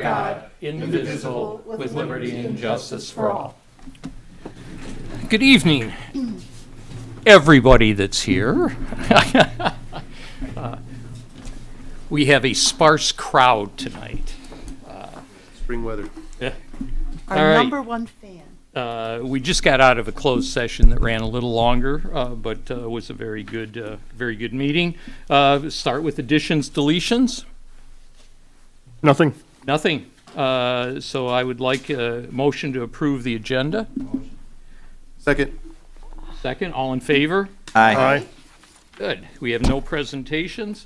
God, indivisible, with liberty and justice for all. Good evening, everybody that's here. We have a sparse crowd tonight. Spring weather. Yeah. Our All right. number one fan. We just got out of a closed session that ran a little longer, but was a very good meeting. Start with additions, deletions. Nothing. Nothing. So I would like a motion to approve the agenda. Second. Second, all in favor? Aye. Good. We have no presentations.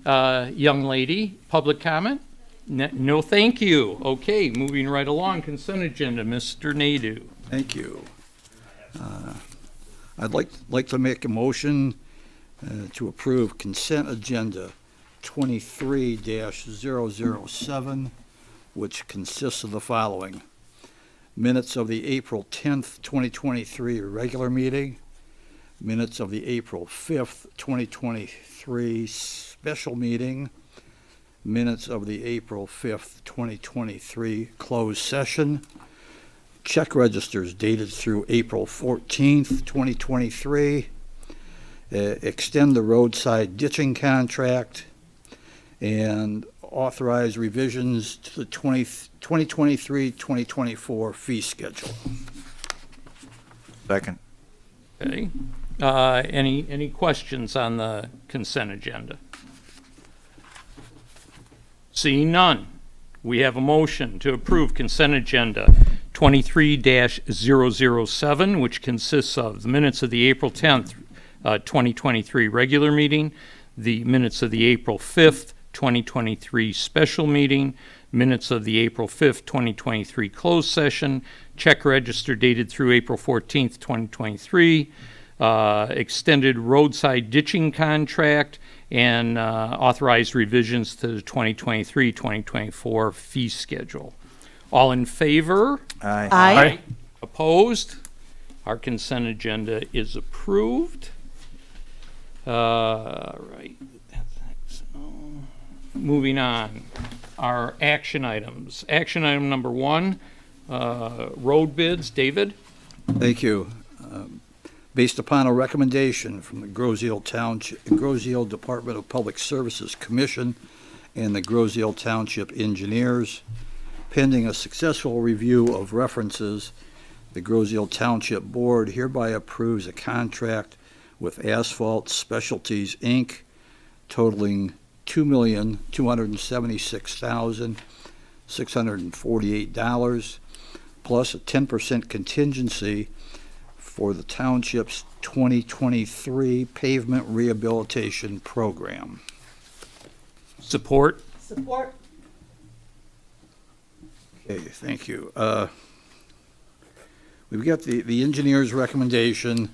Young lady, public comment? No, thank you. Okay, moving right along. Consent agenda, Mr. Nadu. Thank you. I'd like to make a motion to approve consent agenda 23-007, which consists of the following: minutes of the April 10th, 2023 regular meeting, minutes of the April 5th, 2023 special meeting, minutes of the April 5th, 2023 closed session, check registers dated through April 14th, 2023, extend the roadside ditching contract, and authorize revisions to the 2023-2024 fee schedule. Second. Okay. Any questions on the consent agenda? Seeing none, we have a motion to approve consent agenda 23-007, which consists of the minutes of the April 10th, 2023 regular meeting, the minutes of the April 5th, 2023 special meeting, minutes of the April 5th, 2023 closed session, check register dated through April 14th, 2023, extended roadside ditching contract, and authorized revisions to the 2023-2024 fee schedule. All in favor? Aye. Aye. Opposed? Our consent agenda is approved. Right. Moving on. Our action items. Action item number 1, road bids. David? Thank you. Based upon a recommendation from the Groseal Township, Groseal Department of Public Services Commission and the Groseal Township Engineers, pending a successful review of references, the Groseal Township Board hereby approves a contract with Asphalt Specialties, Inc., totaling $2,276,648, plus a 10% contingency for the township's 2023 pavement rehabilitation program. Support? Support. Okay, thank you. We've got the engineer's recommendation.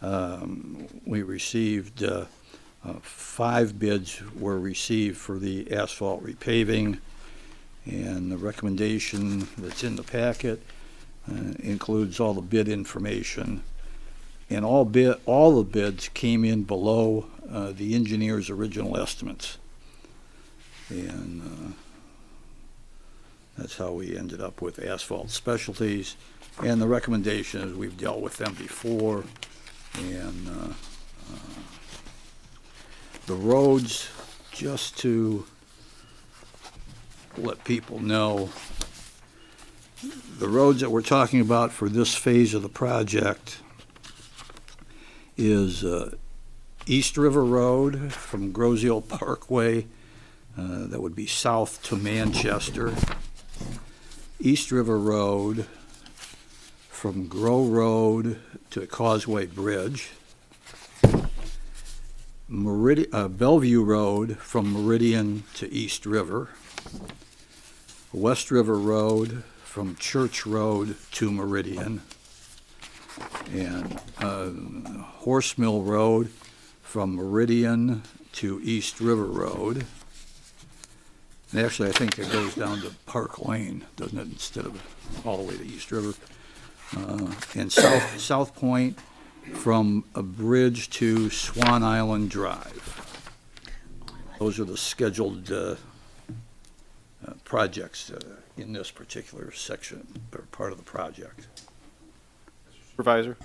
We received 5 bids were received for the asphalt repaving, and the recommendation that's in the packet includes all the bid information, and all the bids came in below the engineer's original estimates, and that's how we ended up with Asphalt Specialties. And the recommendation is we've dealt with them before, and the roads, just to let people know, the roads that we're talking about for this phase of the project is East River Road from Groseal Parkway, that would be south to Manchester. East River Road from Grow Road to Causeway Bridge. Bellevue Road from Meridian to East River. West River Road from Church Road to Meridian, and Horse Mill Road from Meridian to East River Road. And actually, I think it goes down to Park Lane, doesn't it, instead of all the way to East River. And Southpointe from a bridge to Swan Island Drive. Those are the scheduled projects in this particular section or part of the project. Supervisor?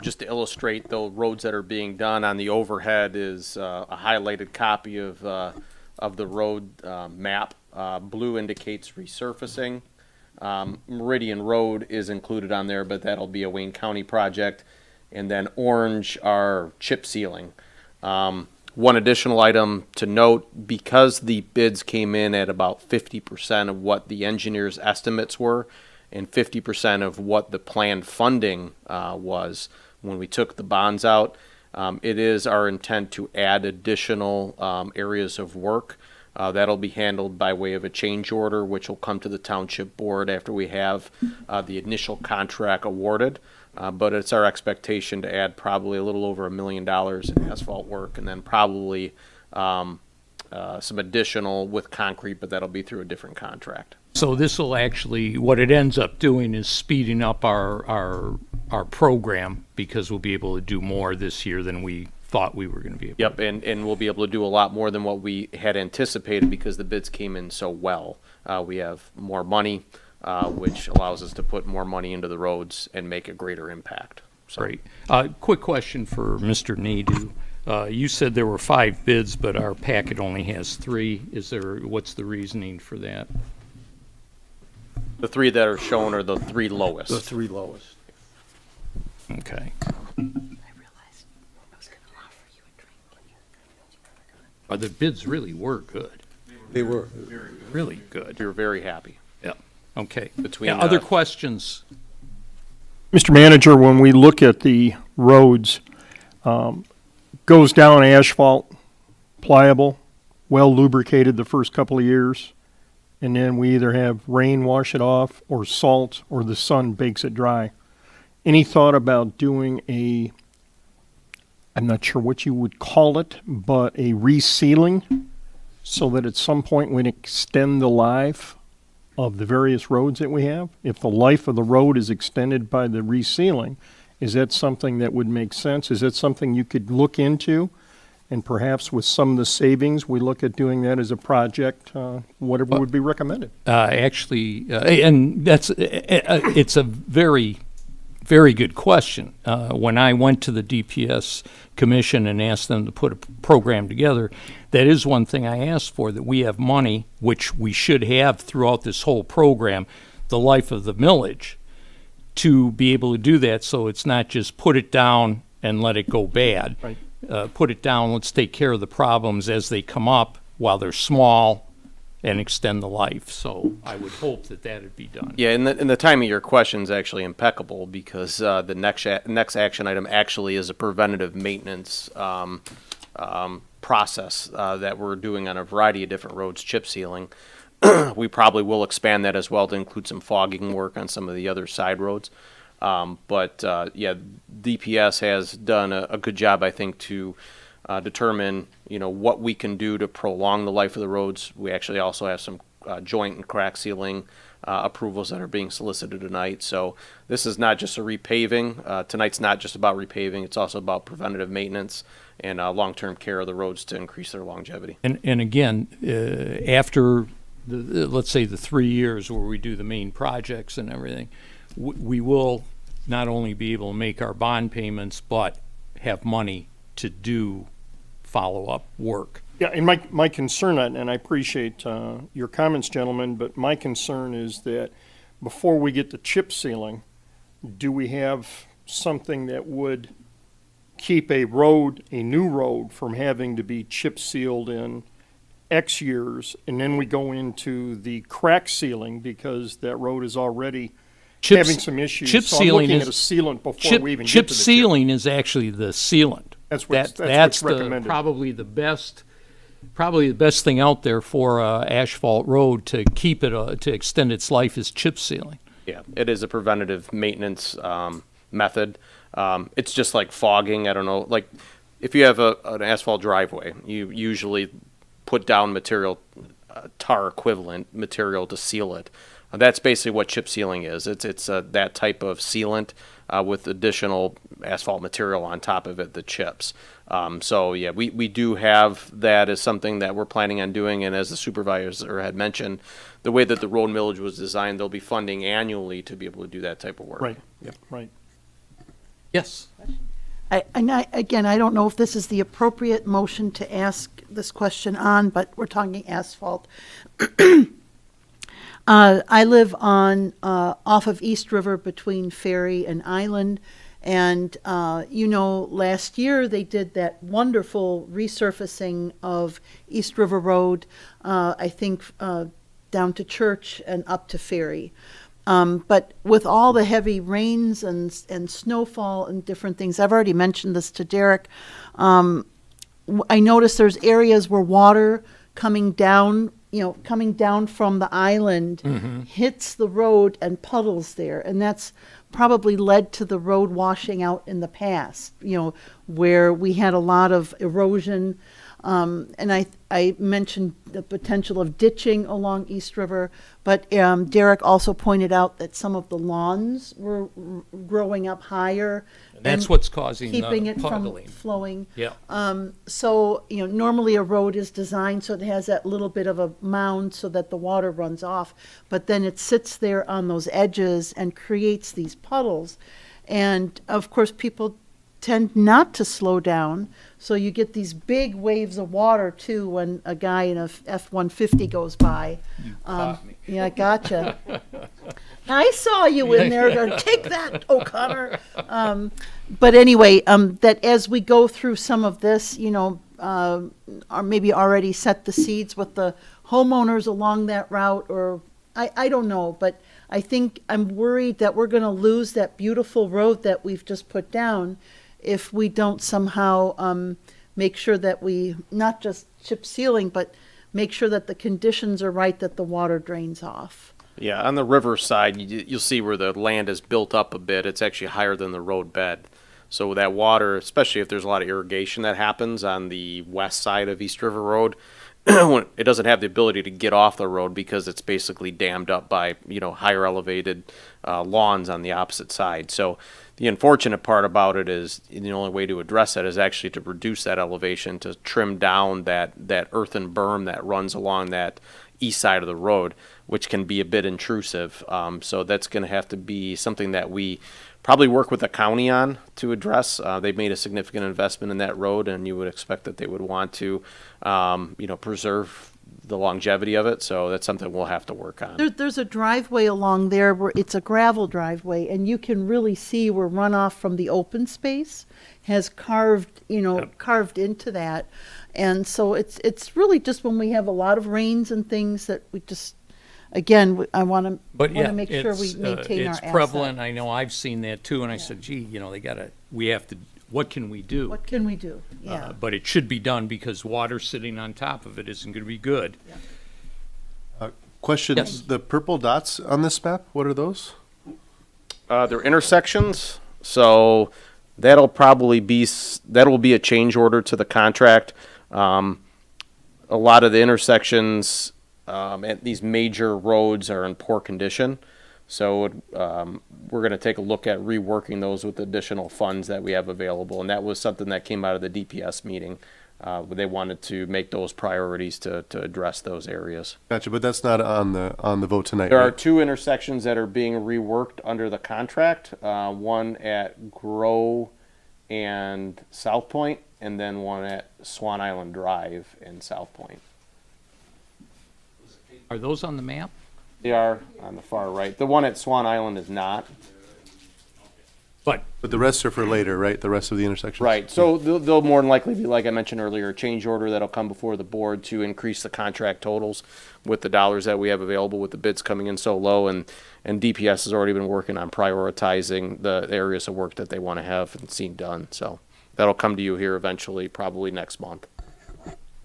Just to illustrate the roads that are being done, on the overhead is a highlighted copy of the road map. Blue indicates resurfacing. Meridian Road is included on there, but that'll be a Wayne County project. And then orange are chip sealing. One additional item to note, because the bids came in at about 50% of what the engineer's estimates were, and 50% of what the planned funding was when we took the bonds out. It is our intent to add additional areas of work. That'll be handled by way of a change order, which will come to the Township Board after we have the initial contract awarded. But it's our expectation to add probably a little over $1 million in asphalt work, and then probably some additional with concrete, but that'll be through a different contract. So this will actually, what it ends up doing is speeding up our program, because we'll be able to do more this year than we thought we were going to be able. Yep, and we'll be able to do a lot more than what we had anticipated because the bids came in so well. We have more money, which allows us to put more money into the roads and make a greater impact. So. Great. Quick question for Mr. Nadeau. You said there were 5 bids, but our packet only has 3. What's the reasoning for that? The 3 that are shown are the 3 lowest. The 3 lowest. Okay. I realized I was gonna offer you a drink. The bids really were good, They were. really good. We were very happy. Yeah, okay. Between, Yeah, other questions? Mr. Manager, when we look at the roads, goes down asphalt, pliable, well lubricated the first couple of years, and then we either have rain wash it off, or salt, or the sun bakes it dry. Any thought about doing I'm not sure what you would call it, but a resealing, so that at some point we extend the life of the various roads that we have? If the life of the road is extended by the resealing, is that something that would make sense? Is that something you could look into? And perhaps with some of the savings, we look at doing that as a project, whatever would be recommended. Actually, and it's a very, very good question. When I went to the DPS commission and asked them to put a program together, that is one thing I asked for, that we have money, which we should have throughout this whole program, the life of the millage, to be able to do that, so it's not just put it down and let it go bad. Right. Put it down, let's take care of the problems as they come up while they're small and extend the life. So I would hope that that'd be done. Yeah, and the timing of your question is actually impeccable, because the next action item actually is a preventative maintenance process that we're doing on a variety of different roads, chip sealing. We probably will expand that as well to include some fogging work on some of the other side roads. But DPS has done a good job, I think, to determine, what we can do to prolong the life of the roads. We actually also have some joint and crack sealing approvals that are being solicited tonight. So this is not just a repaving. Tonight's not just about repaving. It's also about preventative maintenance and long-term care of the roads to increase their longevity. And again, after let's say the 3 years where we do the main projects and everything, we will not only be able to make our bond payments, but have money to do follow-up work. Yeah, and my concern, and I appreciate your comments, gentlemen, but my concern is that before we get the chip sealing, do we have something that would keep a new road, from having to be chip sealed in X years, and then we go into the crack sealing because that road is already having some issues? Chip So I'm sealing looking is at a sealant before we even get chip to the sealing is actually the sealant. That's what's That's recommended. probably the best thing out there for a asphalt road to keep it to extend its life is chip sealing. Yeah, it is a preventative maintenance method. It's just like fogging. I don't know, like if you have an asphalt driveway, you usually put down material tar equivalent material to seal it. That's basically what chip sealing is. It's that type of sealant with additional asphalt material on top of it, the chips. So yeah, we do have that as something that we're planning on doing. And as the supervisor had mentioned, the way that the road millage was designed, they'll be funding annually to be able to do that type of work. Right, right. Yes. Again, I don't know if this is the appropriate motion to ask this question on, but we're talking asphalt. I live on, off of East River between Ferry and Island. And, last year they did that wonderful resurfacing of East River Road, I think, down to Church and up to Ferry. But with all the heavy rains and snowfall and different things, I've already mentioned this to Derek. I noticed there's areas where water coming down from the island hits the road and puddles there. And that's probably led to the road washing out in the past, where we had a lot of erosion. And I mentioned the potential of ditching along East River, but Derek also pointed out that some of the lawns were growing up higher. That's and what's causing keeping the it puddling. from flowing. Yeah. So, normally a road is designed so it has that little bit of a mound so that the water runs off, but then it sits there on those edges and creates these puddles. And of course, people tend not to slow down, so you get these big waves of water too when a guy in a F-150 goes by. Caught me. Yeah, gotcha. I saw you in there going, take that, O'Connor. But anyway, that as we go through some of this, or maybe already set the seeds with the homeowners along that route, or I don't know, but I think I'm worried that we're going to lose that beautiful road that we've just put down if we don't somehow make sure that we not just chip sealing, but make sure that the conditions are right, that the water drains off. Yeah, on the river side, you'll see where the land is built up a bit. It's actually higher than the road bed. So that water, especially if there's a lot of irrigation that happens on the west side of East River Road, it doesn't have the ability to get off the road because it's basically dammed up by, higher elevated lawns on the opposite side. So the unfortunate part about it is the only way to address that is actually to reduce that elevation, to trim down that earthen berm that runs along that east side of the road, which can be a bit intrusive. So that's going to have to be something that we probably work with the county on to address. They've made a significant investment in that road, and you would expect that they would want to, preserve the longevity of it. So that's something we'll have to work on. There's a driveway along there where it's a gravel driveway, and you can really see where runoff from the open space has carved into that. And so it's really just when we have a lot of rains and things that we just, again, I want to make sure we maintain our it's asset. prevalent. I know I've seen that too, and I said, gee, what can we do? What can we do? Yeah. But it should be done because water sitting on top of it isn't going to be good. Question, Yes. the purple dots on this map, what are those? They're intersections, so that'll be a change order to the contract. A lot of the intersections at these major roads are in poor condition, so we're going to take a look at reworking those with additional funds that we have available, and that was something that came out of the DPS meeting. They wanted to make those priorities to address those areas. Gotcha, but that's not on the vote tonight, There are right? 2 intersections that are being reworked under the contract, one at Grow and Southpointe, and then one at Swan Island Drive in Southpointe. Are those on the map? They are on the far right. The one at Swan Island is not. But But the rest are for later, right? The rest of the intersections? Right, so they'll more than likely be, like I mentioned earlier, a change order that'll come before the board to increase the contract totals with the dollars that we have available with the bids coming in so low, and DPS has already been working on prioritizing the areas of work that they want to have and seen done, so that'll come to you here eventually, probably next month.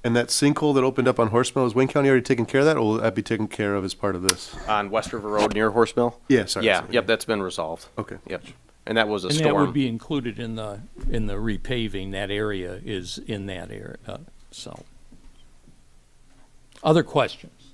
And that sinkhole that opened up on Horsemill, is Wayne County already taking care of that, or will that be taken care of as part of this? On West River Road near Horsemill? Yeah, sorry. Yeah, yep, that's been resolved. Okay. Yep, and that was a and that would storm. be included in the repaving. That area is in that area. So, other questions?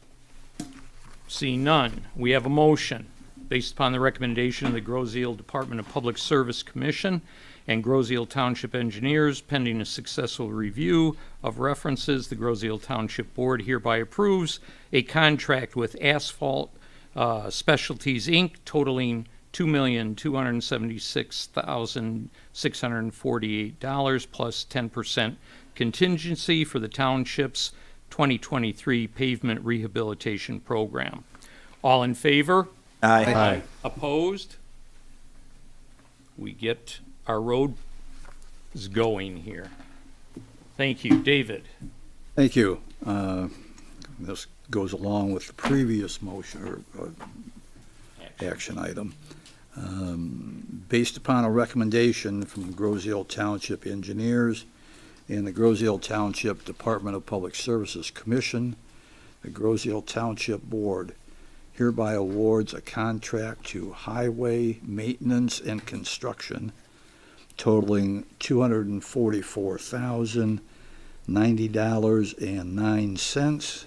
Seeing none, we have a motion. Based upon the recommendation of the Groseal Department of Public Service Commission and Groseal Township engineers, pending a successful review of references, the Groseal Township Board hereby approves a contract with Asphalt Specialties, Inc., totaling $2,276,648 plus 10% contingency for the township's 2023 pavement rehabilitation program. All in favor? Aye. Opposed? We get our road is going here. Thank you. David? Thank you. This goes along with the previous motion or action item. Based upon a recommendation from the Groseal Township engineers and the Groseal Township Department of Public Services Commission, the Groseal Township Board hereby awards a contract to Highway Maintenance and Construction totaling $244,090.09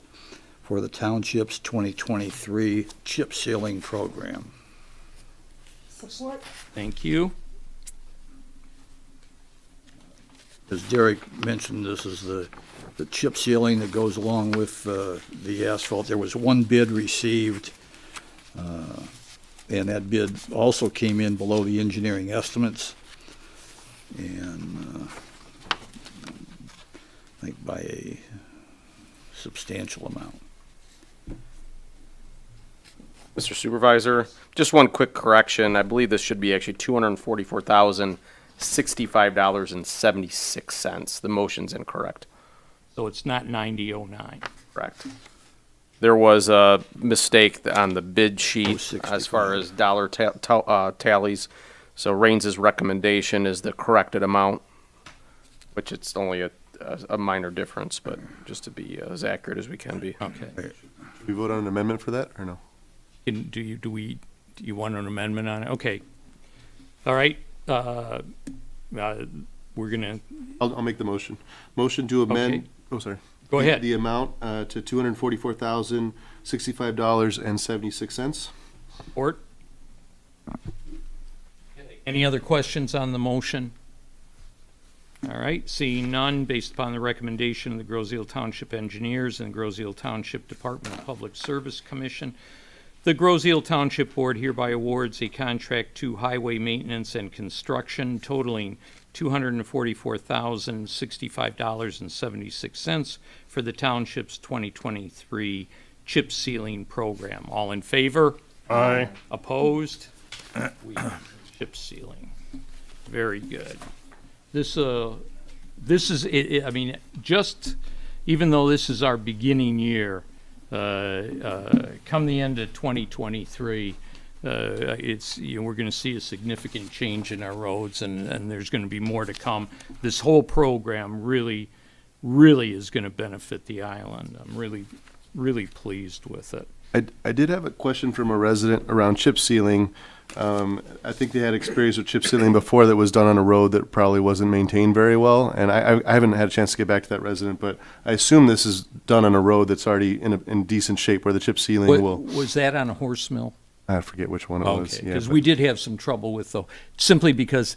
for the township's 2023 chip sealing program. Support. Thank you. As Derek mentioned, this is the chip sealing that goes along with the asphalt. There was one bid received, and that bid also came in below the engineering estimates. And I think by a substantial amount. Mr. Supervisor, just one quick correction. I believe this should be actually $244,065.76. The motion's incorrect. So it's not 9009. Correct. There was a mistake on the bid sheet 065. as far as dollar tallies. So Rains's recommendation is the corrected amount, which it's only a minor difference, but just to be as accurate as we can be. Okay. Should we vote on an amendment for that or no? Do you want an amendment on it? Okay. All right. We're gonna, I'll make the motion. Motion to amend, Okay. oh, sorry. Go ahead. The amount to $244,065.76. support? Any other questions on the motion? All right, seeing none, based upon the recommendation of the Groseal Township engineers and Groseal Township Department of Public Service Commission, the Groseal Township Board hereby awards a contract to Highway Maintenance and Construction totaling $244,065.76 for the township's 2023 chip sealing program. All in favor? Aye. Opposed? We have chip sealing. Very good. This is, I mean, just, even though this is our beginning year, come the end of 2023, it's, we're gonna see a significant change in our roads, and there's gonna be more to come. This whole program really is gonna benefit the island. I'm really pleased with it. I did have a question from a resident around chip sealing. I think they had experience with chip sealing before that was done on a road that probably wasn't maintained very well. And I haven't had a chance to get back to that resident, but I assume this is done on a road that's already in decent shape where the chip sealing will, Was that on a horse mill? I forget which one it was. Okay, Yeah, because but- we did have some trouble with though, simply because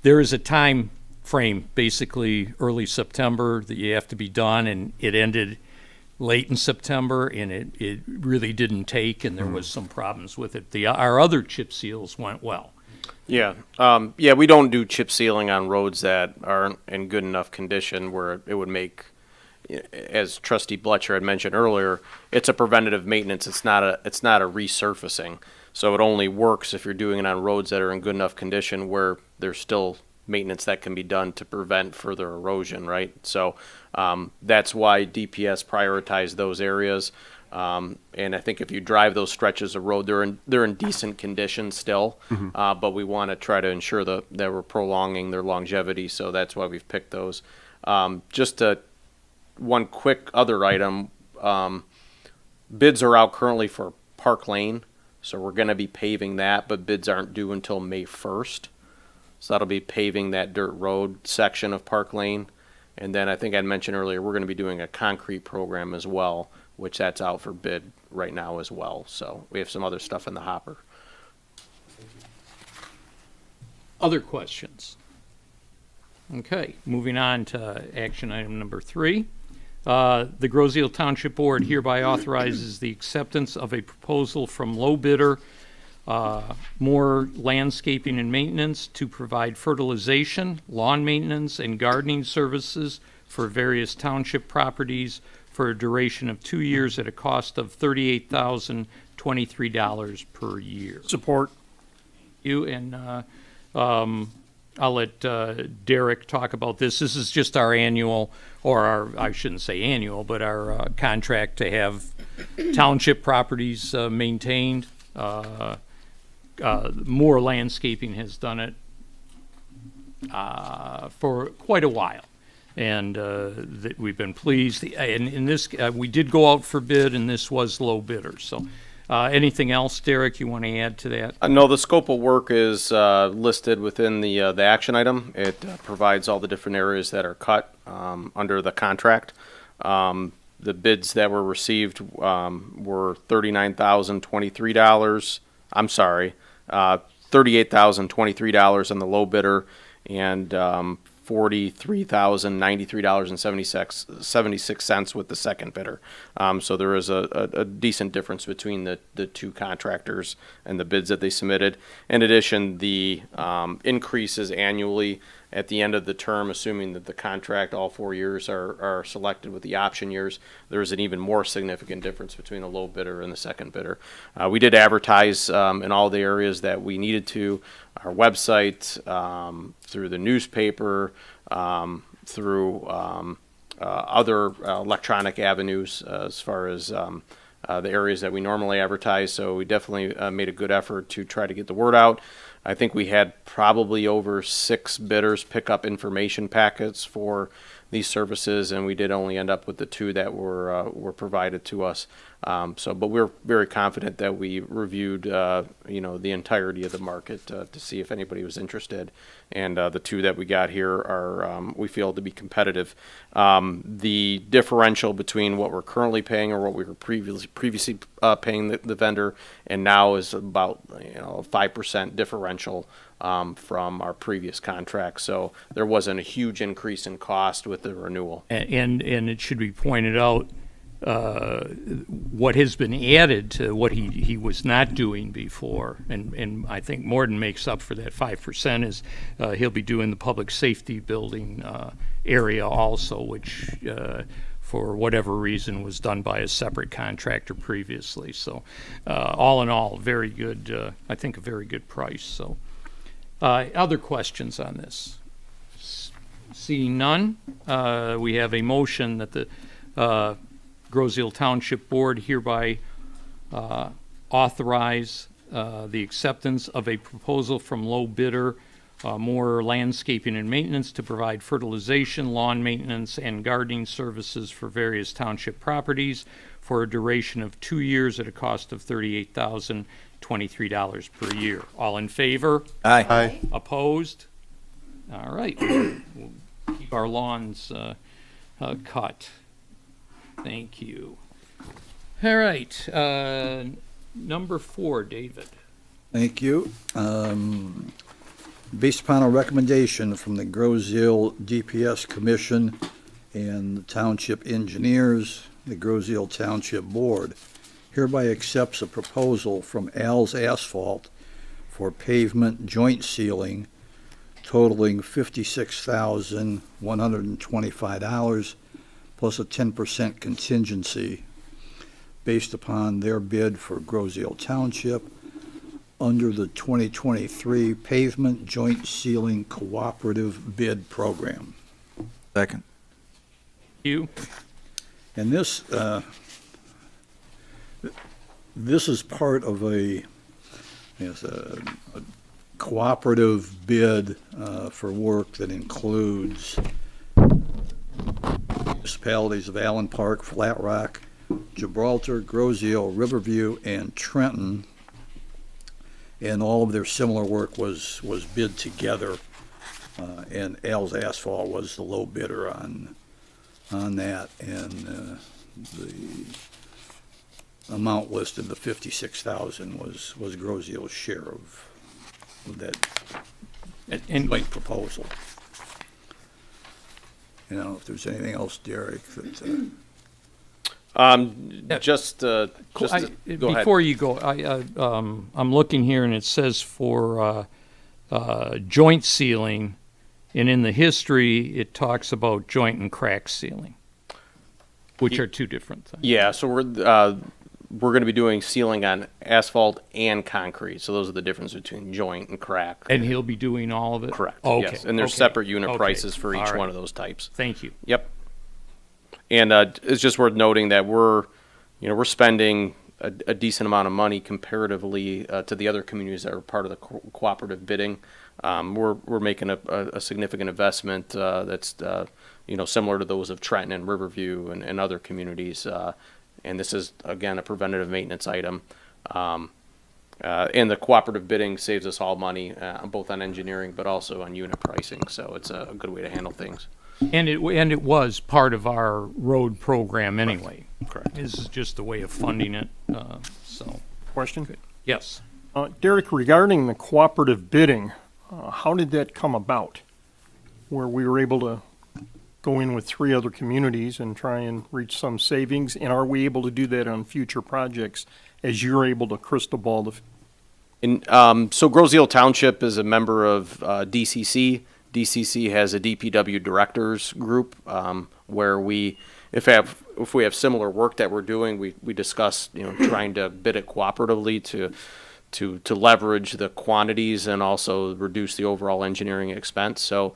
there is a time frame, basically early September, that you have to be done, and it ended late in September, and it really didn't take, and there was some problems with it. Our other chip seals went well. Yeah, we don't do chip sealing on roads that aren't in good enough condition where it would make, as Trustee Bletcher had mentioned earlier, it's a preventative maintenance. It's not a resurfacing. So it only works if you're doing it on roads that are in good enough condition where there's still maintenance that can be done to prevent further erosion, right? So that's why DPS prioritized those areas. And I think if you drive those stretches of road, they're in decent condition still, but we want to try to ensure that we're prolonging their longevity. So that's why we've picked those. Just one quick other item: bids are out currently for Park Lane, so we're going to be paving that, but bids aren't due until May 1st. So that'll be paving that dirt road section of Park Lane. And then I think I'd mentioned earlier, we're going to be doing a concrete program as well, which that's out for bid right now as well. So we have some other stuff in the hopper. Other questions? Okay, moving on to action item number 3. The Groseal Township Board hereby authorizes the acceptance of a proposal from low bidder, More Landscaping and Maintenance, to provide fertilization, lawn maintenance, and gardening services for various township properties for a duration of 2 years at a cost of $38,023 per year. Support. You and I'll let Derek talk about this. This is just our annual, or our, I shouldn't say annual, but our contract to have township properties maintained. More Landscaping has done it for quite a while, and that we've been pleased. And in this, we did go out for bid, and this was low bidder. So, anything else, Derek, you want to add to that? No, the scope of work is listed within the action item. It provides all the different areas that are cut under the contract. The bids that were received were $39,023. I'm sorry, $38,023 on the low bidder, and $43,093.76 with the second bidder. So there is a decent difference between the two contractors and the bids that they submitted. In addition, the increases annually at the end of the term, assuming that the contract, all 4 years are selected with the option years, there's an even more significant difference between the low bidder and the second bidder. We did advertise in all the areas that we needed to, our website, through the newspaper, through other electronic avenues as far as the areas that we normally advertise. So we definitely made a good effort to try to get the word out. I think we had probably over 6 bidders pick up information packets for these services, and we did only end up with the 2 that were provided to us. But we're very confident that we reviewed, the entirety of the market to see if anybody was interested, and the 2 that we got here are we feel to be competitive. The differential between what we're currently paying or what we were previously paying the vendor, and now is about a 5% differential from our previous contract. So there wasn't a huge increase in cost with the renewal. And it should be pointed out, what has been added to what he was not doing before, and I think Morden makes up for that 5%, is he'll be doing the public safety building area also, which for whatever reason was done by a separate contractor previously. So all in all, very good, I think a very good price. So other questions on this? Seeing none, we have a motion that the Groseal Township Board hereby authorize the acceptance of a proposal from low bidder, More Landscaping and Maintenance, to provide fertilization, lawn maintenance, and gardening services for various township properties for a duration of 2 years at a cost of $38,023 per year. All in favor? Aye. Opposed? All right. We'll keep our lawns cut. Thank you. All right. Number 4, David. Thank you. Based upon a recommendation from the Groseal DPS Commission and the Township Engineers, the Groseal Township Board hereby accepts a proposal from Al's Asphalt for pavement joint sealing totaling $56,125 plus a 10% contingency based upon their bid for Groseal Township under the 2023 Pavement Joint Sealing Cooperative Bid Program. Second. You. And this is part of a cooperative bid for work that includes municipalities of Allen Park, Flat Rock, Gibraltar, Groseal, Riverview, and Trenton. And all of their similar work was bid together, and Al's Asphalt was the low bidder on that. And amount listed, the 56,000 was Grozeal's share of that And joint proposal. You know, if there's anything else, Derek, that, Just to go ahead. before you go, I'm looking here and it says for joint sealing, and in the history, it talks about joint and crack sealing, which are two different things. Yeah, so we're going to be doing sealing on asphalt and concrete. So those are the difference between joint and crack. And he'll be doing all of it? Correct. Okay. Yes, and there's okay, separate unit okay, prices for each all right. one of those types. Thank you. Yep. And it's just worth noting that we're spending a decent amount of money comparatively to the other communities that are part of the cooperative bidding. We're making a significant investment that's similar to those of Trenton and Riverview and other communities. And this is again a preventative maintenance item. And the cooperative bidding saves us all money, both on engineering but also on unit pricing. So it's a good way to handle things. And it was part of our road program anyway. Correct. This is just a way of funding it, so, Question? yes. Derek, regarding the cooperative bidding, how did that come about? Where we were able to go in with 3 other communities and try and reach some savings? And are we able to do that on future projects as you're able to crystal ball the? So Grozeal Township is a member of DCC. DCC has a DPW directors group where if we have similar work that we're doing, we discuss trying to bid it cooperatively to leverage the quantities and also reduce the overall engineering expense. So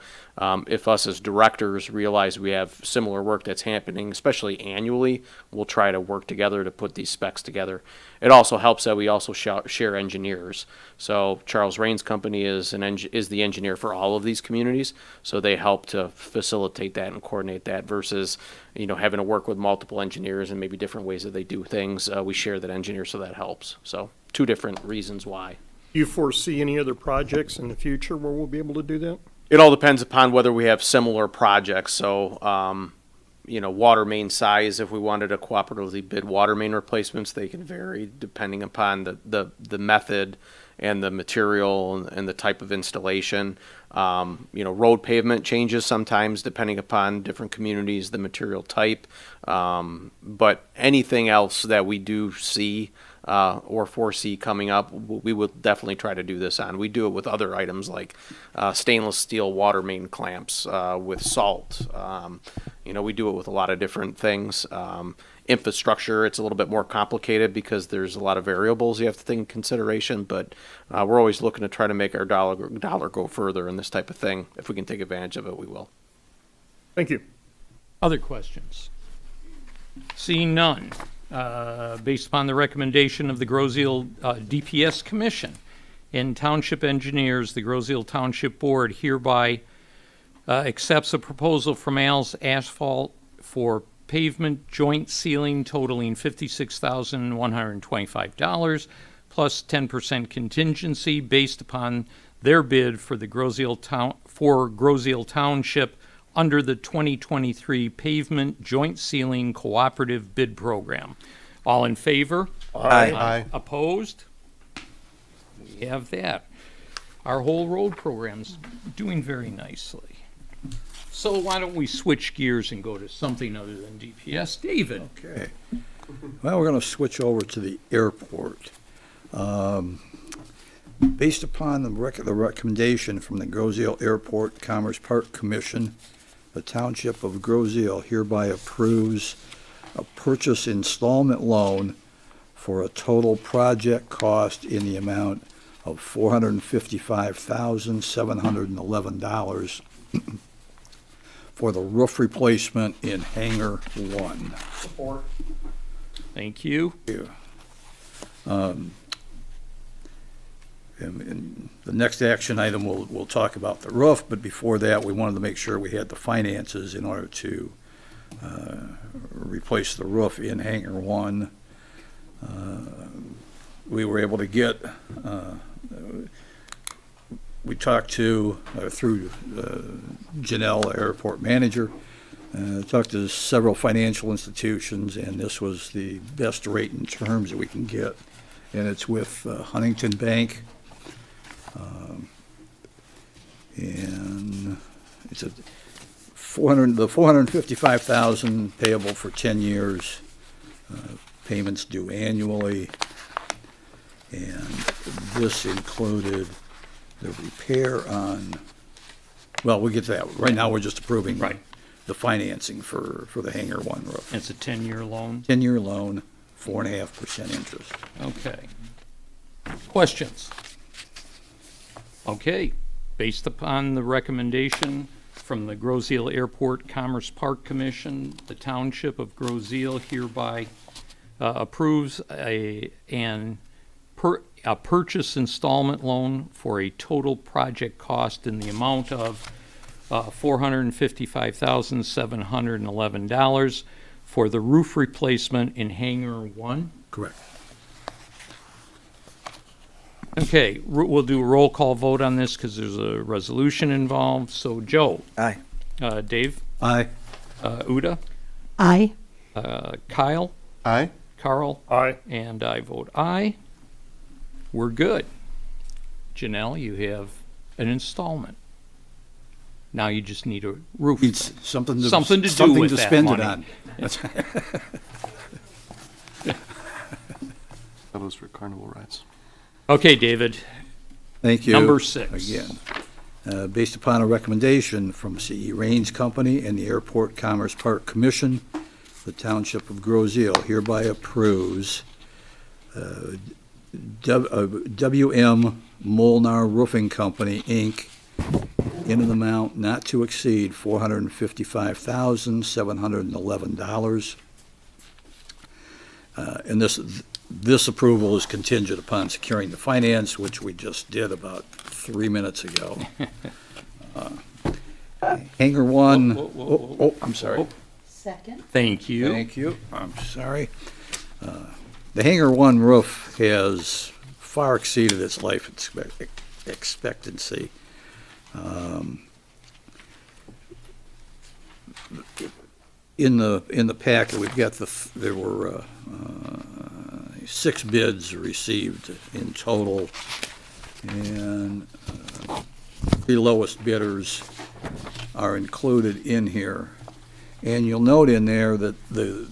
if us as directors realize we have similar work that's happening, especially annually, we'll try to work together to put these specs together. It also helps that we also share engineers. So Charles Rain's company is the engineer for all of these communities, so they help to facilitate that and coordinate that versus having to work with multiple engineers and maybe different ways that they do things. We share that engineer, so that helps. So 2 different reasons why. Do you foresee any other projects in the future where we'll be able to do that? It all depends upon whether we have similar projects. So, water main size, if we wanted to cooperatively bid water main replacements, they can vary depending upon the method and the material and the type of installation. Road pavement changes sometimes depending upon different communities, the material type. But anything else that we do see or foresee coming up, we will definitely try to do this on. We do it with other items like stainless steel water main clamps with salt. We do it with a lot of different things. Infrastructure, it's a little bit more complicated because there's a lot of variables you have to take in consideration, but we're always looking to try to make our dollar go further in this type of thing. If we can take advantage of it, we will. Thank you. Other questions? Seeing none, based upon the recommendation of the Grozeal DPS Commission and Township Engineers, the Grozeal Township Board hereby accepts a proposal from Al's Asphalt for pavement joint sealing totaling $56,125 plus 10% contingency based upon their bid for the Grozeal Township under the 2023 Pavement Joint Sealing Cooperative Bid Program. All in favor? Aye. Opposed? We have that. Our whole road program's doing very nicely. So why don't we switch gears and go to something other than DPS? David? okay. Well, we're going to switch over to the airport. Based upon the recommendation from the Grozeal Airport Commerce Park Commission, the Township of Grozeal hereby approves a purchase installment loan for a total project cost in the amount of $455,711 for the roof replacement in Hangar 1. Support. Thank you. And the next action item, we'll talk about the roof, but before that, we wanted to make sure we had the finances in order to replace the roof in Hangar 1. We were able to get, we talked to, through Janelle, airport manager, Talked to several financial institutions, and this was the best rate and terms that we can get. And it's with Huntington Bank. And it's the $455,000 payable for 10 years, payments due annually. And this included the repair on, well, we'll get to that. Right now, we're just approving Right. the financing for the Hangar 1 roof. It's a 10-year loan? 10-year loan, 4.5% interest. Okay. Questions? Okay. Based upon the recommendation from the Groseal Airport Commerce Park Commission, the Township of Groseal hereby approves a purchase installment loan for a total project cost in the amount of $455,711 for the roof replacement in Hangar 1. Correct. Okay, we'll do a roll call vote on this because there's a resolution involved. So Joe? Aye. Dave? Aye. Uda? Aye. Kyle? Aye. Carl? Aye. And I vote aye. We're good. Janelle, you have an installment. Now you just need a roof. It's something to Something to do something with to that spend money. it on. That was for carnival rides. Okay, David. Thank you. Number 6. Again, based upon a recommendation from C.E. Raines Company and the Airport Commerce Park Commission, the Township of Groseal hereby approves W.M. Molnar Roofing Company, Inc., in an amount not to exceed $455,711. And this approval is contingent upon securing the finance, which we just did about 3 minutes ago. Hangar 1. Whoa, whoa, whoa, whoa. Oh, I'm sorry. Second. Thank you. Thank you. I'm sorry. The Hangar 1 roof has far exceeded its life expectancy. In the packet, we've got there were 6 bids received in total, and the lowest bidders are included in here. And you'll note in there that the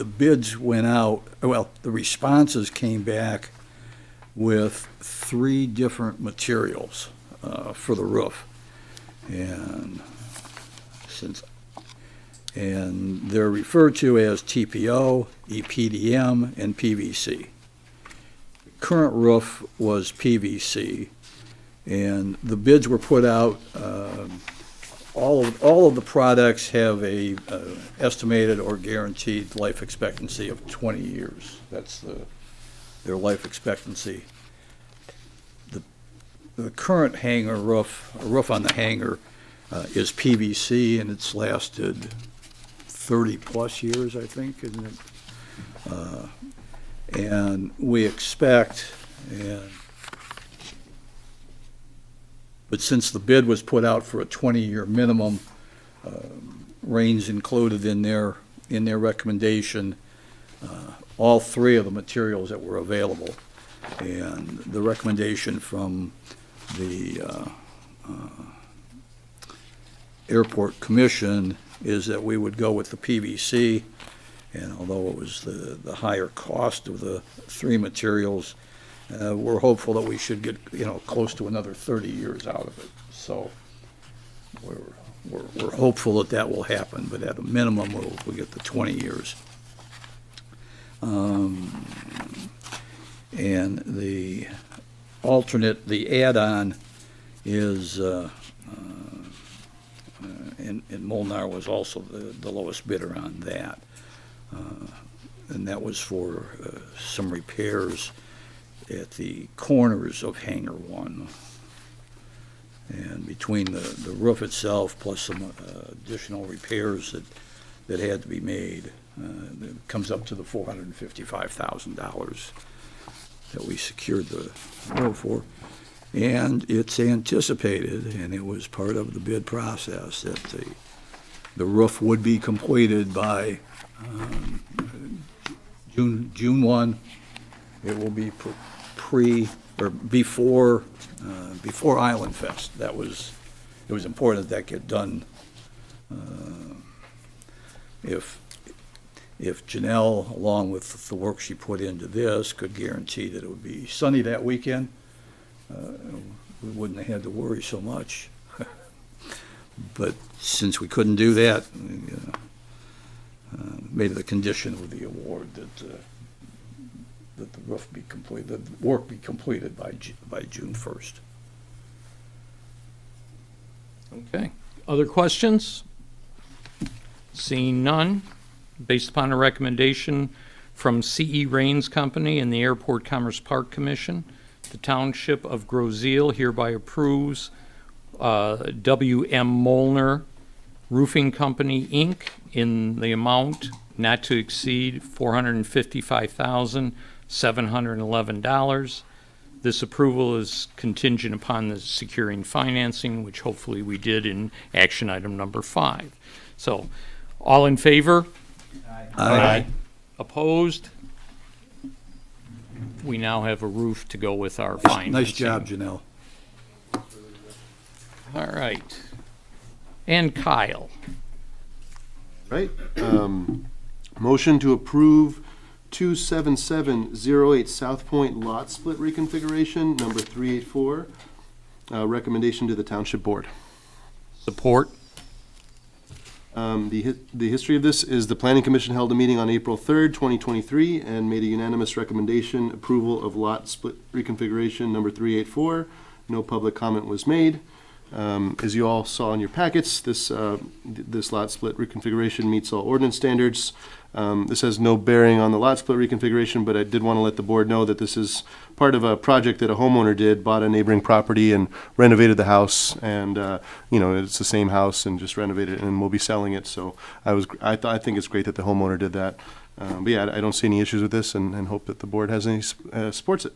bids went out, well, the responses came back with 3 different materials for the roof. And they're referred to as TPO, EPDM, and PVC. The current roof was PVC, and the bids were put out. All of the products have a estimated or guaranteed life expectancy of 20 years. That's their life expectancy. The current hangar roof on the hangar is PVC, and it's lasted 30-plus years, I think, isn't it? And we expect, but since the bid was put out for a 20-year minimum, Raines included in their recommendation all 3 of the materials that were available. And the recommendation from the Airport Commission is that we would go with the PVC, and although it was the higher cost of the 3 materials, we're hopeful that we should get, close to another 30 years out of it. So we're hopeful that will happen, but at a minimum, we'll get the 20 years. And the alternate, the add-on is, and Molnar was also the lowest bidder on that. And that was for some repairs at the corners of Hangar 1. And between the roof itself plus some additional repairs that had to be made, it comes up to the $455,000 that we secured the roof for. And it's anticipated, and it was part of the bid process, that The roof would be completed by June 1. It will be before Island Fest. It was important that get done. If Janelle, along with the work she put into this, could guarantee that it would be sunny that weekend, we wouldn't have had to worry so much. But since we couldn't do that, we made it a condition of the award that the roof be complete, the work be completed by June 1st. Okay. Other questions? Seeing none, based upon a recommendation from C.E. Raines Company and the Airport Commerce Park Commission, the Township of Groseal hereby approves W.M. Molnar Roofing Company, Inc. in the amount not to exceed $455,711. This approval is contingent upon the securing financing, which hopefully we did in action item number 5. So, all in favor? Aye. Opposed? We now have a roof to go with our financing. Nice job, Janelle. All right. And Kyle. Right. Motion to approve 27708 Southpointe lot split reconfiguration, number 384. Recommendation to the Township Board. Support. The history of this is the Planning Commission held a meeting on April 3rd, 2023, and made a unanimous recommendation approval of lot split reconfiguration number 384. No public comment was made. As you all saw in your packets, this lot split reconfiguration meets all ordinance standards. This has no bearing on the lot split reconfiguration, but I did want to let the board know that this is part of a project that a homeowner did, bought a neighboring property and renovated the house, and it's the same house and just renovated it, and we'll be selling it. So I think it's great that the homeowner did that. But yeah, I don't see any issues with this, and hope that the board has any supports it.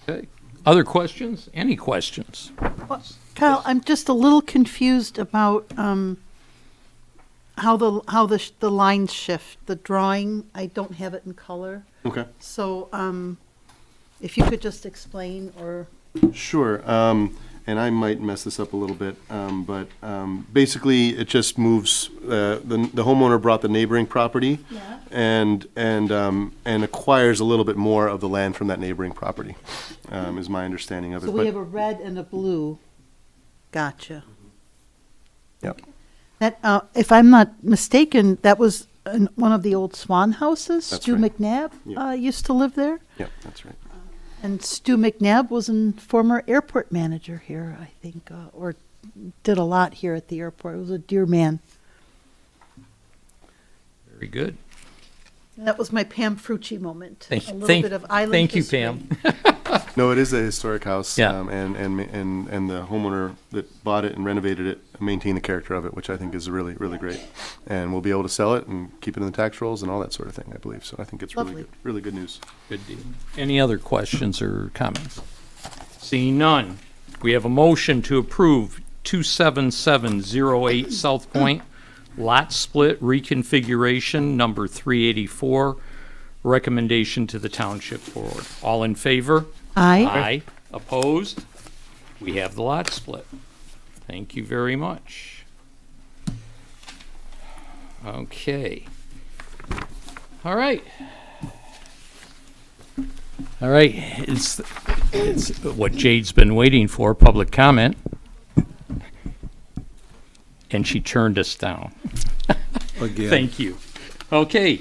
Okay. Other questions? Any questions? Kyle, I'm just a little confused about how the lines shift. The drawing, I don't have it in color. Okay. So if you could just explain or. Sure, and I might mess this up a little bit, but basically it just moves. The homeowner brought the neighboring property, Yeah. and acquires a little bit more of the land from that neighboring property, is my understanding of it. So we have a red and a blue. Gotcha. Yep. That, if I'm not mistaken, that was one of the old Swan houses. That's Stu right. McNabb Yeah. used to live there. Yep, that's right. And Stu McNabb was a former airport manager here, I think, or did a lot here at the airport. He was a dear man. Very good. And that was my Pam Frucci moment. Thank a you. little bit of island Thank you, history. Pam. No, it is a historic house. Yeah. And the homeowner that bought it and renovated it maintained the character of it, which I think is really, really great. And we'll be able to sell it and keep it in the tax rolls and all that sort of thing, I believe. So I think it's Lovely. really good news. Good deal. Any other questions or comments? Seeing none, we have a motion to approve 27708 Southpointe lot split reconfiguration number 384. Recommendation to the Township Board. All in favor? Aye. Aye. Opposed? We have the lot split. Thank you very much. Okay. All right. All right, it's what Jade's been waiting for, public comment. And she turned us down. Again. Thank you. Okay,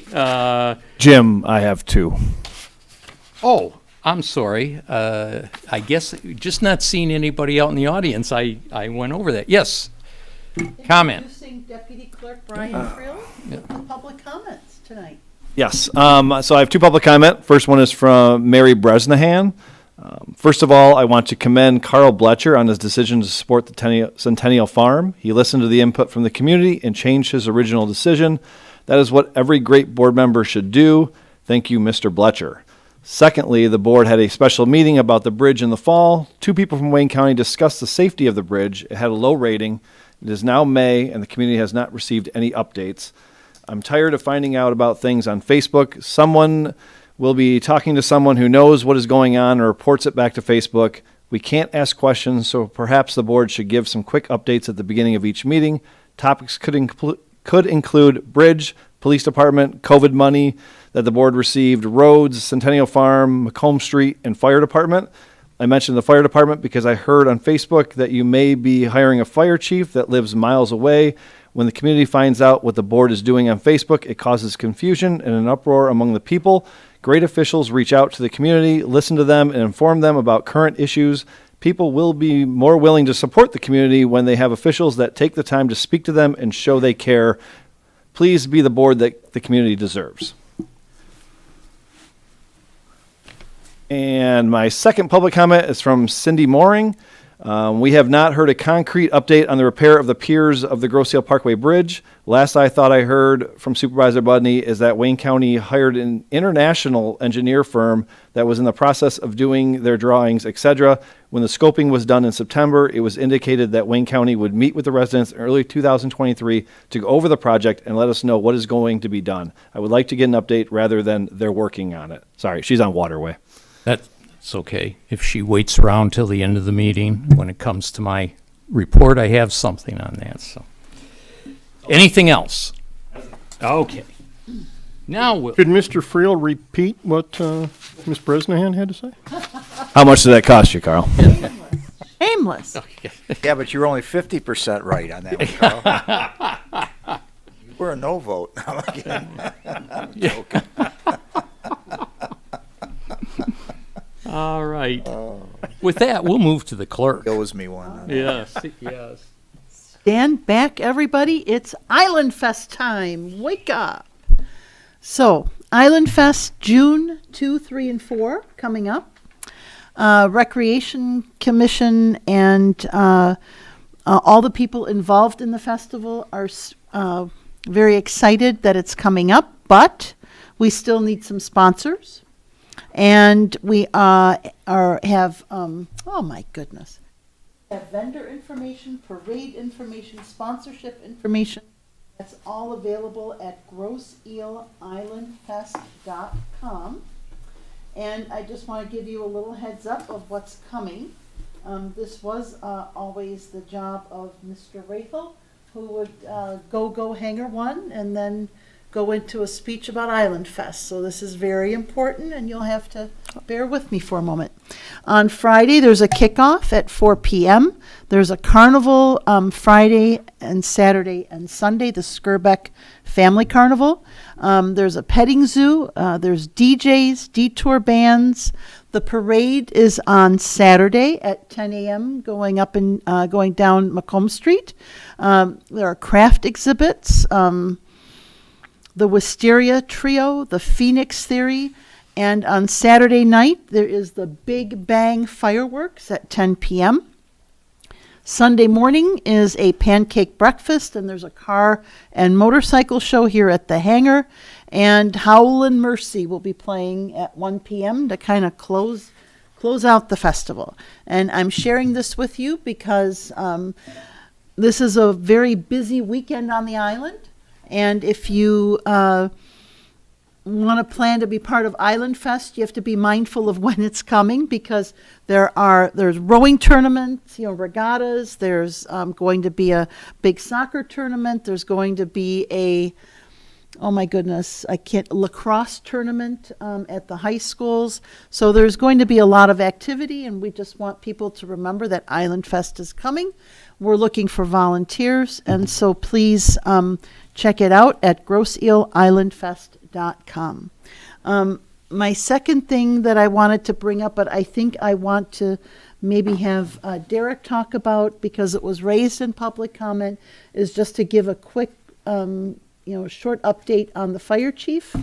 Jim, I have two. oh, I'm sorry. I guess just not seeing anybody out in the audience, I went over that. Yes, comment. Introducing Deputy Clerk Brian Frill with the public comments tonight. Yes. So I have two public comment. First one is from Mary Bresnahan. First of all, I want to commend Carl Bletcher on his decision to support the Centennial Farm. He listened to the input from the community and changed his original decision. That is what every great board member should do. Thank you, Mr. Bletcher. Secondly, the board had a special meeting about the bridge in the fall. Two people from Wayne County discussed the safety of the bridge. It had a low rating, It is now May, and the community has not received any updates. I'm tired of finding out about things on Facebook. Someone will be talking to someone who knows what is going on and reports it back to Facebook. We can't ask questions, so perhaps the board should give some quick updates at the beginning of each meeting. Topics could include bridge, police department, COVID money that the board received, roads, Centennial Farm, Macomb Street, and fire department. I mentioned the fire department because I heard on Facebook that you may be hiring a fire chief that lives miles away. When the community finds out what the board is doing on Facebook, it causes confusion and an uproar among the people. Great officials reach out to the community, listen to them, and inform them about current issues. People will be more willing to support the community when they have officials that take the time to speak to them and show they care. Please be the board that the community deserves. And my second public comment is from Cindy Mooring. We have not heard a concrete update on the repair of the piers of the Grosse Ile Parkway Bridge. Last I thought I heard from Supervisor Budney is that Wayne County hired an international engineer firm that was in the process of doing their drawings, etc. When the scoping was done in September, it was indicated that Wayne County would meet with the residents in early 2023 to go over the project and let us know what is going to be done. I would like to get an update rather than they're working on it. Sorry, she's on Waterway. That's okay. If she waits around till the end of the meeting, when it comes to my report, I have something on that, so. Anything else? Okay. Now we'll. Could Mr. Friel repeat what Ms. Bresnahan had to say? How much did that cost you, Carl? Shameless. Yeah, but you were only 50% right on that one, Carl. You were a no vote. I'm kidding. All right. With that, we'll move to the clerk. It was me one. Yes, yes. Stand back, everybody. It's Island Fest time. Wake up. So, Island Fest, June 2, 3, and 4 coming up. Recreation Commission and all the people involved in the festival are very excited that it's coming up, but we still need some sponsors. And we have, oh my goodness, we have vendor information, parade information, sponsorship information. That's all available at GrosseIsleIslandFest.com. And I just want to give you a little heads up of what's coming. This was always the job of Mr. Rachel, who would go Hangar 1 and then go into a speech about Island Fest. So this is very important, and you'll have to bear with me for a moment. On Friday, there's a kickoff at 4 p.m. There's a carnival Friday and Saturday and Sunday, the Skirbeck Family Carnival. There's a petting zoo. There's DJs, detour bands. The parade is on Saturday at 10 a.m. going up and going down Macomb Street. There are craft exhibits. The Wisteria Trio, the Phoenix Theory, and on Saturday night there is the Big Bang Fireworks at 10 p.m. Sunday morning is a pancake breakfast, and there's a car and motorcycle show here at the Hangar, and Howlin' Mercy will be playing at 1 p.m. to kind of close out the festival. And I'm sharing this with you because this is a very busy weekend on the island. And if you want to plan to be part of Island Fest, you have to be mindful of when it's coming, because there's rowing tournaments, regattas. There's going to be a big soccer tournament. There's going to be lacrosse tournament at the high schools. So there's going to be a lot of activity, and we just want people to remember that Island Fest is coming. We're looking for volunteers, and so please check it out at GrosseIsleIslandFest.com. My second thing that I wanted to bring up, but I think I want to maybe have Derek talk about, because it was raised in public comment, is just to give a quick, short update on the fire chief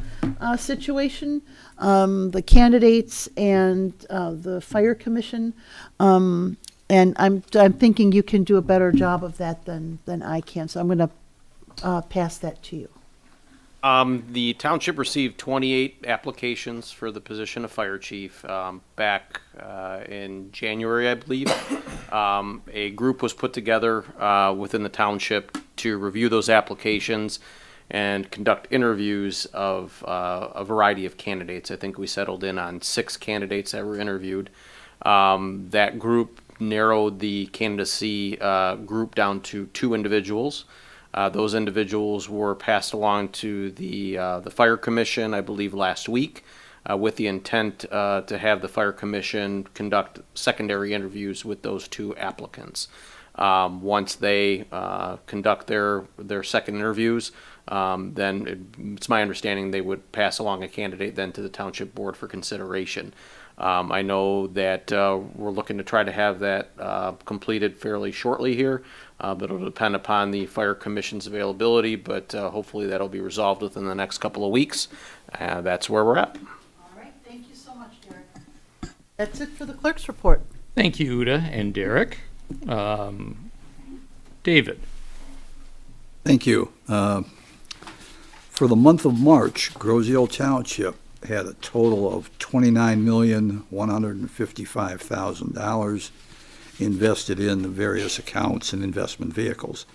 situation, the candidates, and the fire commission. And I'm thinking you can do a better job of that than I can. So I'm going to pass that to you. The township received 28 applications for the position of fire chief back in January, I believe. A group was put together within the township to review those applications and conduct interviews of a variety of candidates. I think we settled in on 6 candidates that were interviewed. That group narrowed the candidacy group down to 2 individuals. Those individuals were passed along to the Fire Commission, I believe, last week, with the intent to have the Fire Commission conduct secondary interviews with those 2 applicants. Once they conduct their second interviews, then it's my understanding they would pass along a candidate then to the Township Board for consideration. I know that we're looking to try to have that completed fairly shortly here, but it'll depend upon the Fire Commission's availability, but hopefully that'll be resolved within the next couple of weeks. That's where we're at. All right, thank you so much, Derek. That's it for the clerk's report. Thank you, Uda and Derek. David? Thank you. For the month of March, Grosio Township had a total of $29,155,000 invested in the various accounts and investment vehicles.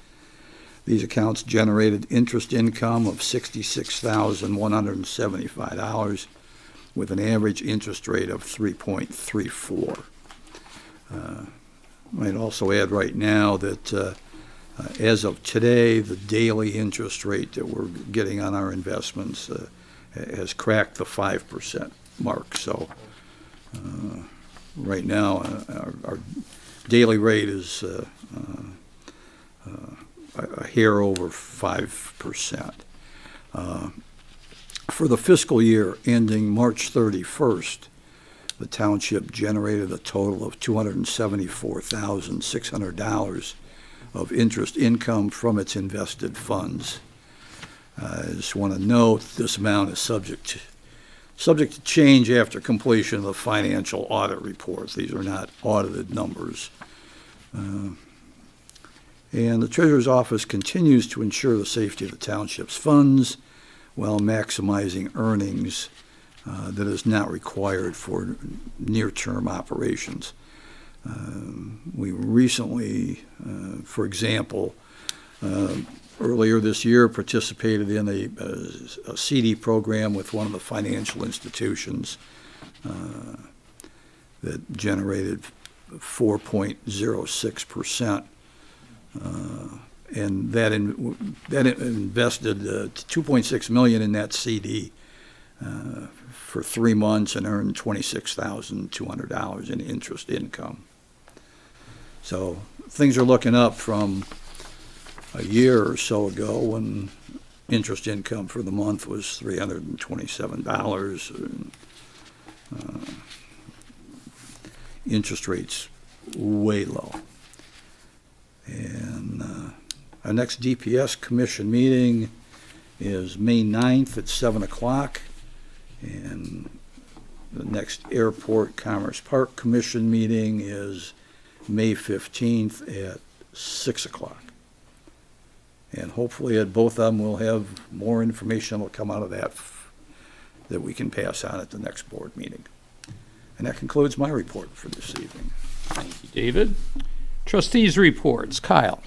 These accounts generated interest income of $66,175 with an average interest rate of 3.34. I'd also add right now that as of today, the daily interest rate that we're getting on our investments has cracked the 5% mark. So right now, our daily rate is a hair over 5%. For the fiscal year ending March 31st, the township generated a total of $274,600 of interest income from its invested funds. I just want to note this amount is subject to change after completion of the financial audit reports. These are not audited numbers. And the Treasurer's Office continues to ensure the safety of the township's funds while maximizing earnings that is not required for near-term operations. We recently, for example, earlier this year participated in a CD program with one of the financial institutions that generated 4.06%. And that invested $2.6 million in that CD for 3 months and earned $26,200 in interest income. So things are looking up from a year or so ago when interest income for the month was $327. And, interest rates way low. And our next DPS commission meeting is May 9th at 7 o'clock. And the next Airport Commerce Park Commission meeting is May 15th at 6 o'clock. And hopefully at both of them we'll have more information that will come out of that that we can pass on at the next board meeting. And that concludes my report for this evening. Thank you, David. Trustees' reports. Kyle?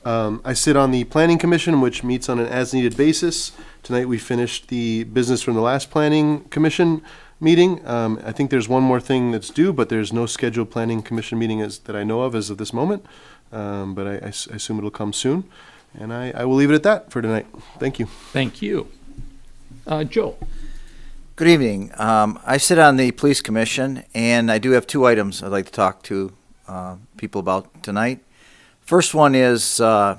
I sit on the Planning Commission, which meets on an as-needed basis. Tonight we finished the business from the last Planning Commission meeting. I think there's one more thing that's due, but there's no scheduled Planning Commission meeting that I know of as of this moment. But I assume it'll come soon. And I will leave it at that for tonight. Thank you. Thank you. Joe? Good evening. I sit on the Police Commission, and I do have 2 items I'd like to talk to people about tonight. First one is I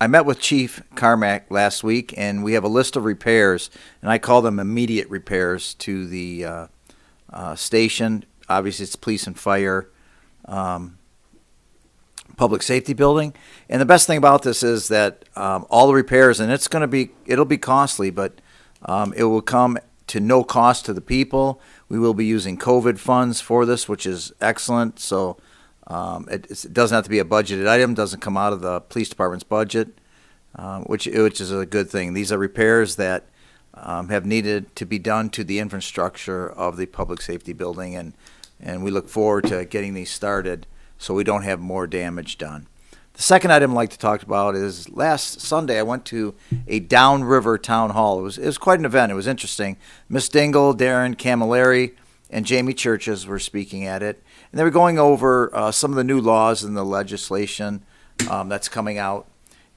met with Chief Carmack last week, and we have a list of repairs, and I call them immediate repairs to the station. Obviously, it's police and fire, public safety building. And the best thing about this is that all the repairs, and it'll be costly, but it will come to no cost to the people. We will be using COVID funds for this, which is excellent. So it doesn't have to be a budgeted item, doesn't come out of the police department's budget. which is a good thing. These are repairs that have needed to be done to the infrastructure of the public safety building, and we look forward to getting these started so we don't have more damage done. The second item I'd like to talk about is last Sunday I went to a Downriver Town Hall. It was quite an event. It was interesting. Miss Dingle, Darren Camilleri, and Jamie Churches were speaking at it, and they were going over some of the new laws and the legislation that's coming out.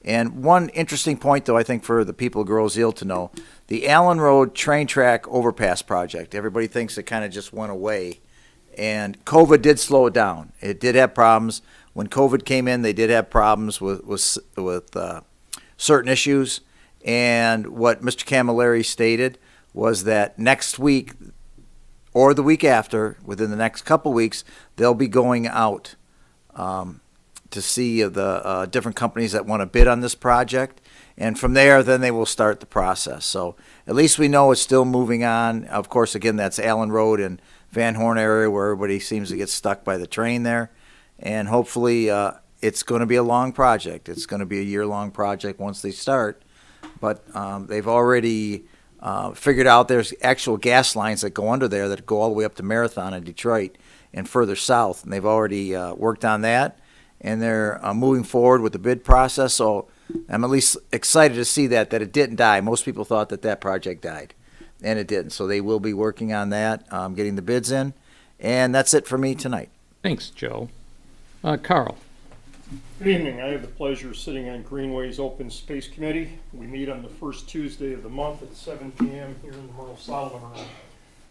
And one interesting point, though, I think for the people of Grosse Ile to know, the Allen Road train track overpass project, everybody thinks it kind of just went away. And COVID did slow it down. It did have problems. When COVID came in, they did have problems with certain issues. And what Mr. Camilleri stated was that next week or the week after, within the next couple weeks, they'll be going out to see the different companies that want to bid on this project. And from there, then they will start the process. So at least we know it's still moving on. Of course, again, that's Allen Road and Van Horn area where everybody seems to get stuck by the train there. And hopefully it's going to be a long project. It's going to be a year-long project once they start. But they've already figured out there's actual gas lines that go under there that go all the way up to Marathon in Detroit and further south. And they've already worked on that. And they're moving forward with the bid process. So I'm at least excited to see that it didn't die. Most people thought that project died, and it didn't. So they will be working on that, getting the bids in. And that's it for me tonight. Thanks, Joe. Carl? Good evening. I have the pleasure of sitting on Greenways Open Space Committee. We meet on the first Tuesday of the month at 7 p.m. here in the Merle Solomon Room.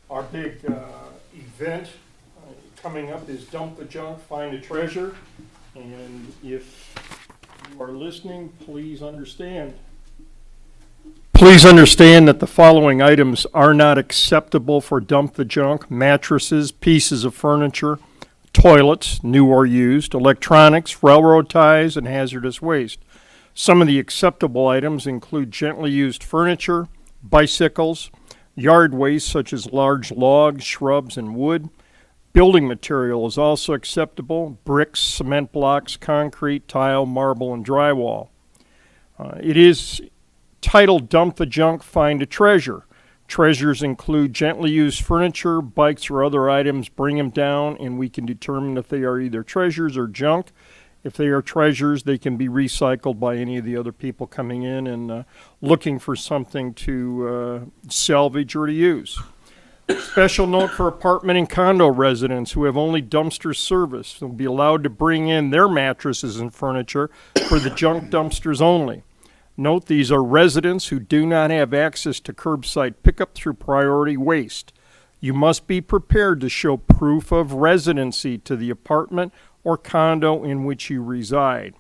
Our big event coming up is Dump the Junk, Find a Treasure. And if you are listening, please understand that the following items are not acceptable for Dump the Junk: mattresses, pieces of furniture, toilets, new or used, electronics, railroad ties, and hazardous waste. Some of the acceptable items include gently used furniture, bicycles, yard waste such as large logs, shrubs, and wood. Building material is also acceptable: bricks, cement blocks, concrete, tile, marble, and drywall. It is titled Dump the Junk, Find a Treasure. Treasures include gently used furniture, bikes, or other items. Bring them down and we can determine if they are either treasures or junk. If they are treasures, they can be recycled by any of the other people coming in and looking for something to salvage or to use. Special note for apartment and condo residents who have only dumpster service. They'll be allowed to bring in their mattresses and furniture for the junk dumpsters only. Note these are residents who do not have access to curbside pickup through priority waste. You must be prepared to show proof of residency to the apartment or condo in which you reside.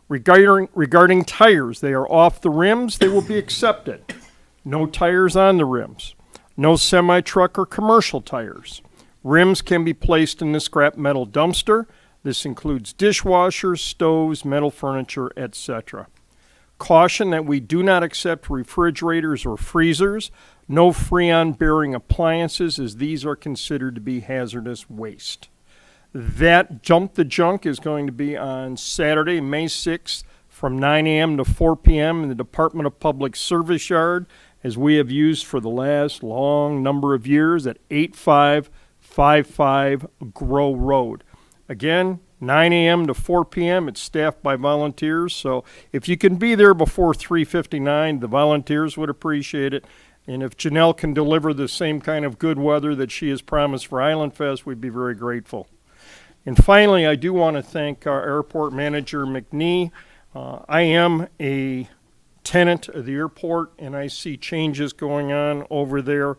Regarding tires, they are off the rims, they will be accepted. No tires on the rims. No semi-truck or commercial tires. Rims can be placed in the scrap metal dumpster. This includes dishwashers, stoves, metal furniture, etc. Caution that we do not accept refrigerators or freezers. No Freon-bearing appliances, as these are considered to be hazardous waste. That Dump the Junk is going to be on Saturday, May 6th from 9 a.m. to 4 p.m. in the Department of Public Service Yard, as we have used for the last long number of years at 8555 Grow Road. Again, 9 a.m. to 4 p.m. It's staffed by volunteers, so if you can be there before 3:59, the volunteers would appreciate it. And if Janelle can deliver the same kind of good weather that she has promised for Island Fest, we'd be very grateful. And finally, I do want to thank our airport manager, McNee. I am a tenant of the airport, and I see changes going on over there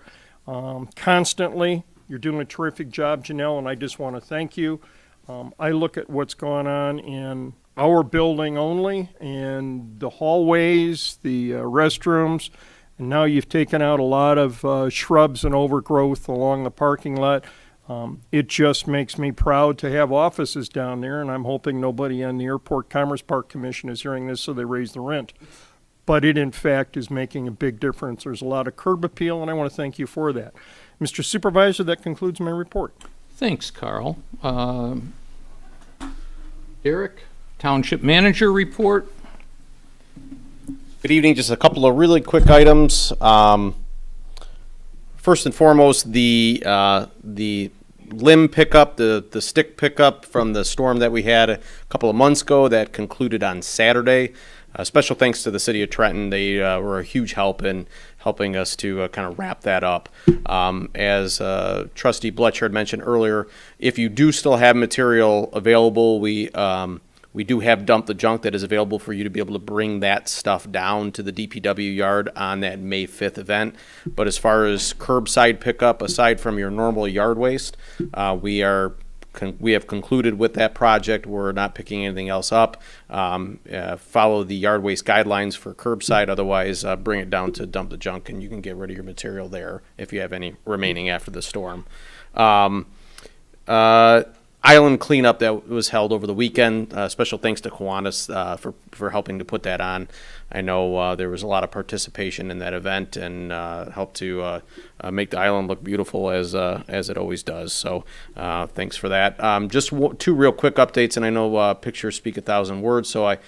constantly. You're doing a terrific job, Janelle, and I just want to thank you. I look at what's going on in our building only, and the hallways, the restrooms, and now you've taken out a lot of shrubs and overgrowth along the parking lot. It just makes me proud to have offices down there, and I'm hoping nobody on the Airport Commerce Park Commission is hearing this so they raise the rent. But it, in fact, is making a big difference. There's a lot of curb appeal, and I want to thank you for that. Mr. Supervisor, that concludes my report. Thanks, Carl. Derek, Township Manager report. Good evening. Just a couple of really quick items. First and foremost, the limb pickup, the stick pickup from the storm that we had a couple of months ago that concluded on Saturday. Special thanks to the city of Trenton. They were a huge help in helping us to kind of wrap that up. As Trustee Bletcher had mentioned earlier, if you do still have material available, we do have Dump the Junk that is available for you to be able to bring that stuff down to the DPW yard on that May 5th event. But as far as curbside pickup, aside from your normal yard waste, we have concluded with that project. We're not picking anything else up. Follow the yard waste guidelines for curbside. Otherwise, bring it down to Dump the Junk, and you can get rid of your material there if you have any remaining after the storm. Island cleanup that was held over the weekend. Special thanks to Kiwanis for helping to put that on. I know there was a lot of participation in that event and helped to make the island look beautiful as it always does. So thanks for that. Just two real quick updates, and I know pictures speak 1,000 words, so I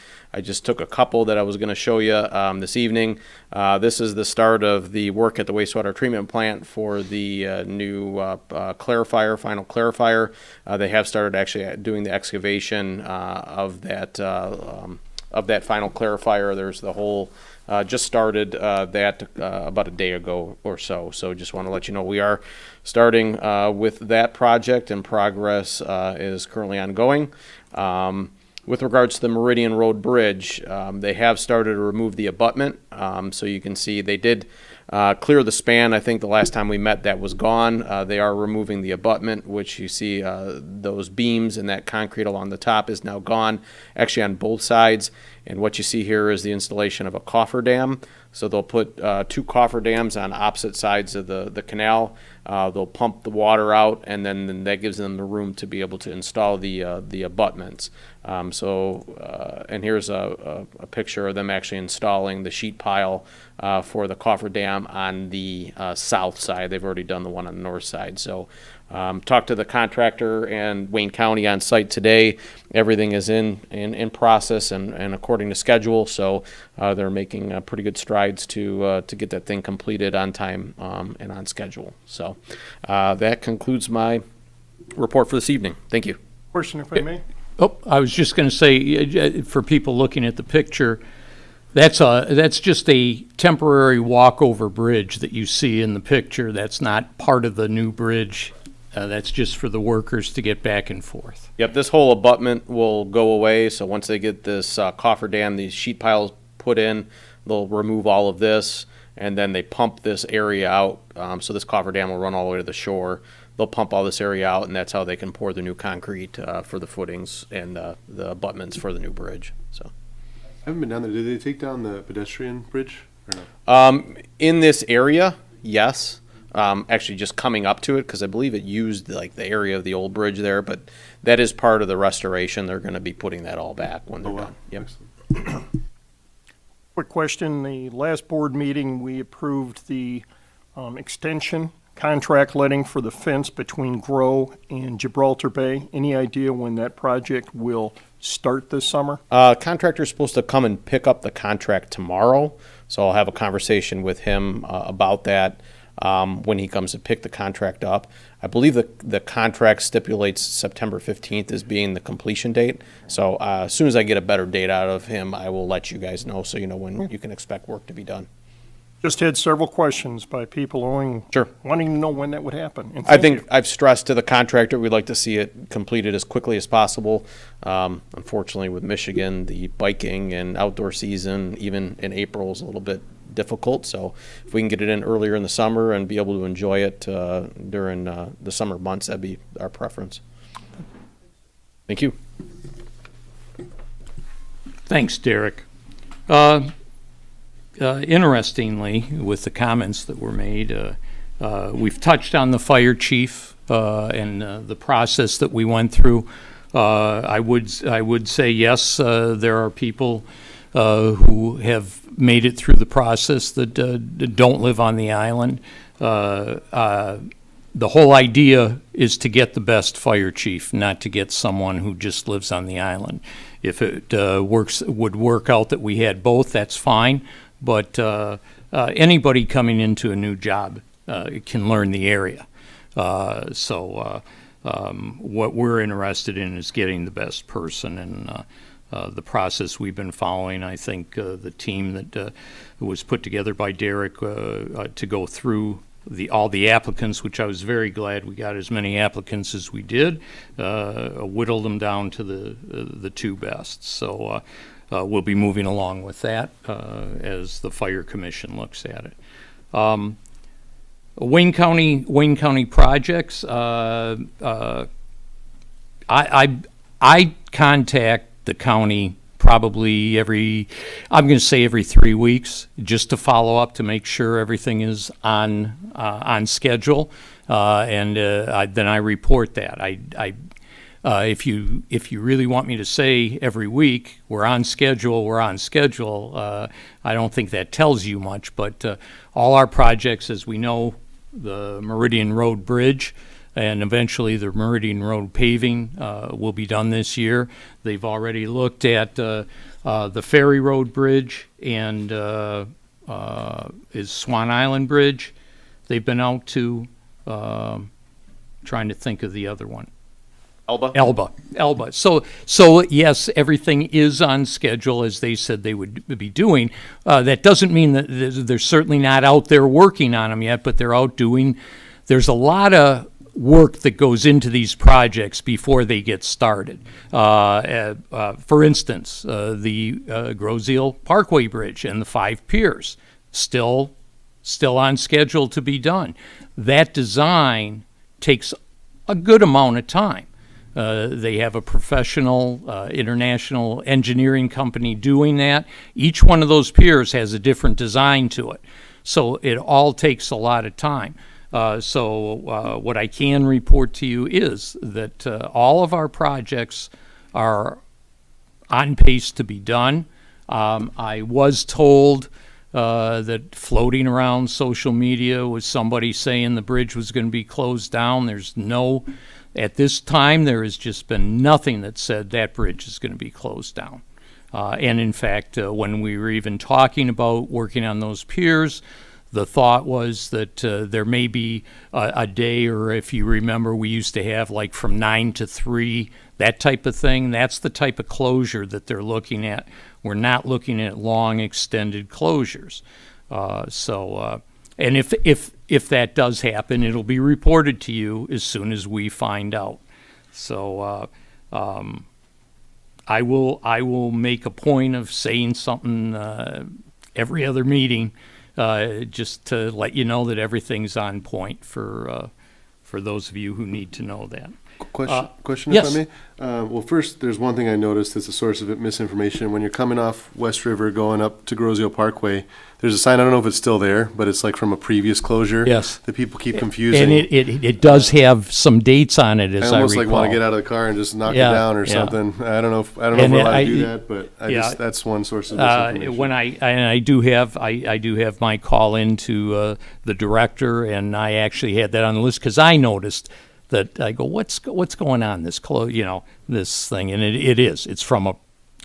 just took a couple that I was going to show you this evening. This is the start of the work at the wastewater treatment plant for the new clarifier, final clarifier. They have started actually doing the excavation of that final clarifier. There's the hole just started that about a day ago or so. So just want to let you know we are starting with that project, and progress is currently ongoing. With regards to the Meridian Road Bridge, they have started to remove the abutment. So you can see they did clear the span. I think the last time we met that was gone. They are removing the abutment, which you see those beams and that concrete along the top is now gone, actually on both sides. And what you see here is the installation of a cofferdam. So they'll put two cofferdams on opposite sides of the canal. They'll pump the water out, and then that gives them the room to be able to install the abutments. And here's a picture of them actually installing the sheet pile for the cofferdam on the south side. They've already done the one on the north side. So talked to the contractor and Wayne County on site today. Everything is in process and according to schedule. So they're making pretty good strides to get that thing completed on time and on schedule. So that concludes my report for this evening. Thank you. Question, if I may? Oh, I was just going to say, for people looking at the picture, that's just a temporary walkover bridge that you see in the picture. That's not part of the new bridge. That's just for the workers to get back and forth. Yep, this whole abutment will go away. So once they get this cofferdam, these sheet piles put in, they'll remove all of this, and then they pump this area out. So this cofferdam will run all the way to the shore. They'll pump all this area out, and that's how they can pour the new concrete for the footings and the abutments for the new bridge. So, I haven't been down there. Did they take down the pedestrian bridge or no? In this area, yes. Actually, just coming up to it, because I believe it used like the area of the old bridge there, but that is part of the restoration. They're going to be putting that all back when they're done. Yep. Quick question. The last board meeting, we approved the extension contract letting for the fence between Grow and Gibraltar Bay. Any idea when that project will start this summer? Contractor's supposed to come and pick up the contract tomorrow, so I'll have a conversation with him about that when he comes to pick the contract up. I believe the contract stipulates September 15th as being the completion date, so as soon as I get a better date out of him, I will let you guys know so you know when you can expect work to be done. Just had several questions by people wanting to know when that would happen. And I thank think you. I've stressed to the contractor we'd like to see it completed as quickly as possible. Unfortunately, with Michigan, the biking and outdoor season, even in April, is a little bit difficult. So if we can get it in earlier in the summer and be able to enjoy it during the summer months, that'd be our preference. Thank you. Thanks, Derek. Interestingly, with the comments that were made, we've touched on the fire chief and the process that we went through. I would say yes, there are people who have made it through the process that don't live on the island. The whole idea is to get the best fire chief, not to get someone who just lives on the island. If it would work out that we had both, that's fine. but anybody coming into a new job can learn the area. What we're interested in is getting the best person, and the process we've been following, I think the team that was put together by Derek to go through all the applicants, which I was very glad we got as many applicants as we did, whittled them down to the two best. So we'll be moving along with that as the Fire Commission looks at it. Wayne County projects. I contact the county probably every 3 weeks, just to follow up to make sure everything is on schedule, and then I report that. If you really want me to say every week we're on schedule, I don't think that tells you much. But all our projects, as we know, the Meridian Road Bridge and eventually the Meridian Road paving will be done this year. They've already looked at the Ferry Road Bridge and is Swan Island Bridge. They've been out to, trying to think of the other one. Elba. So yes, everything is on schedule as they said they would be doing. That doesn't mean that they're certainly not out there working on them yet, but they're out doing. There's a lot of work that goes into these projects before they get started. For instance, the Groseal Parkway Bridge and the 5 piers, still on schedule to be done. That design takes a good amount of time. They have a professional international engineering company doing that. Each one of those piers has a different design to it. So it all takes a lot of time. What I can report to you is that all of our projects are on pace to be done. I was told that floating around social media was somebody saying the bridge was going to be closed down. At this time, there has just been nothing that said that bridge is going to be closed down. And in fact, when we were even talking about working on those piers, the thought was that there may be a day, or if you remember, we used to have like from 9 to 3, that type of thing. That's the type of closure that they're looking at. We're not looking at long, extended closures. And if that does happen, it'll be reported to you as soon as we find out. So I will make a point of saying something every other meeting, just to let you know that everything's on point for those of you who need to know that. Question, yes. if I may. Well, first, there's one thing I noticed that's a source of misinformation. When you're coming off West River going up to Groseal Parkway, there's a sign, I don't know if it's still there, but it's like from a previous closure. Yes. That people keep confusing. And it does have some dates on it, as I almost recall. like want to get out of the car and just knock it Yeah, down or yeah. something. I don't know if we're allowed to do that, but that's one source of misinformation. When I do have my call into the director, and I actually had that on the list because I noticed that. I go, what's going on, this this thing, and it's from a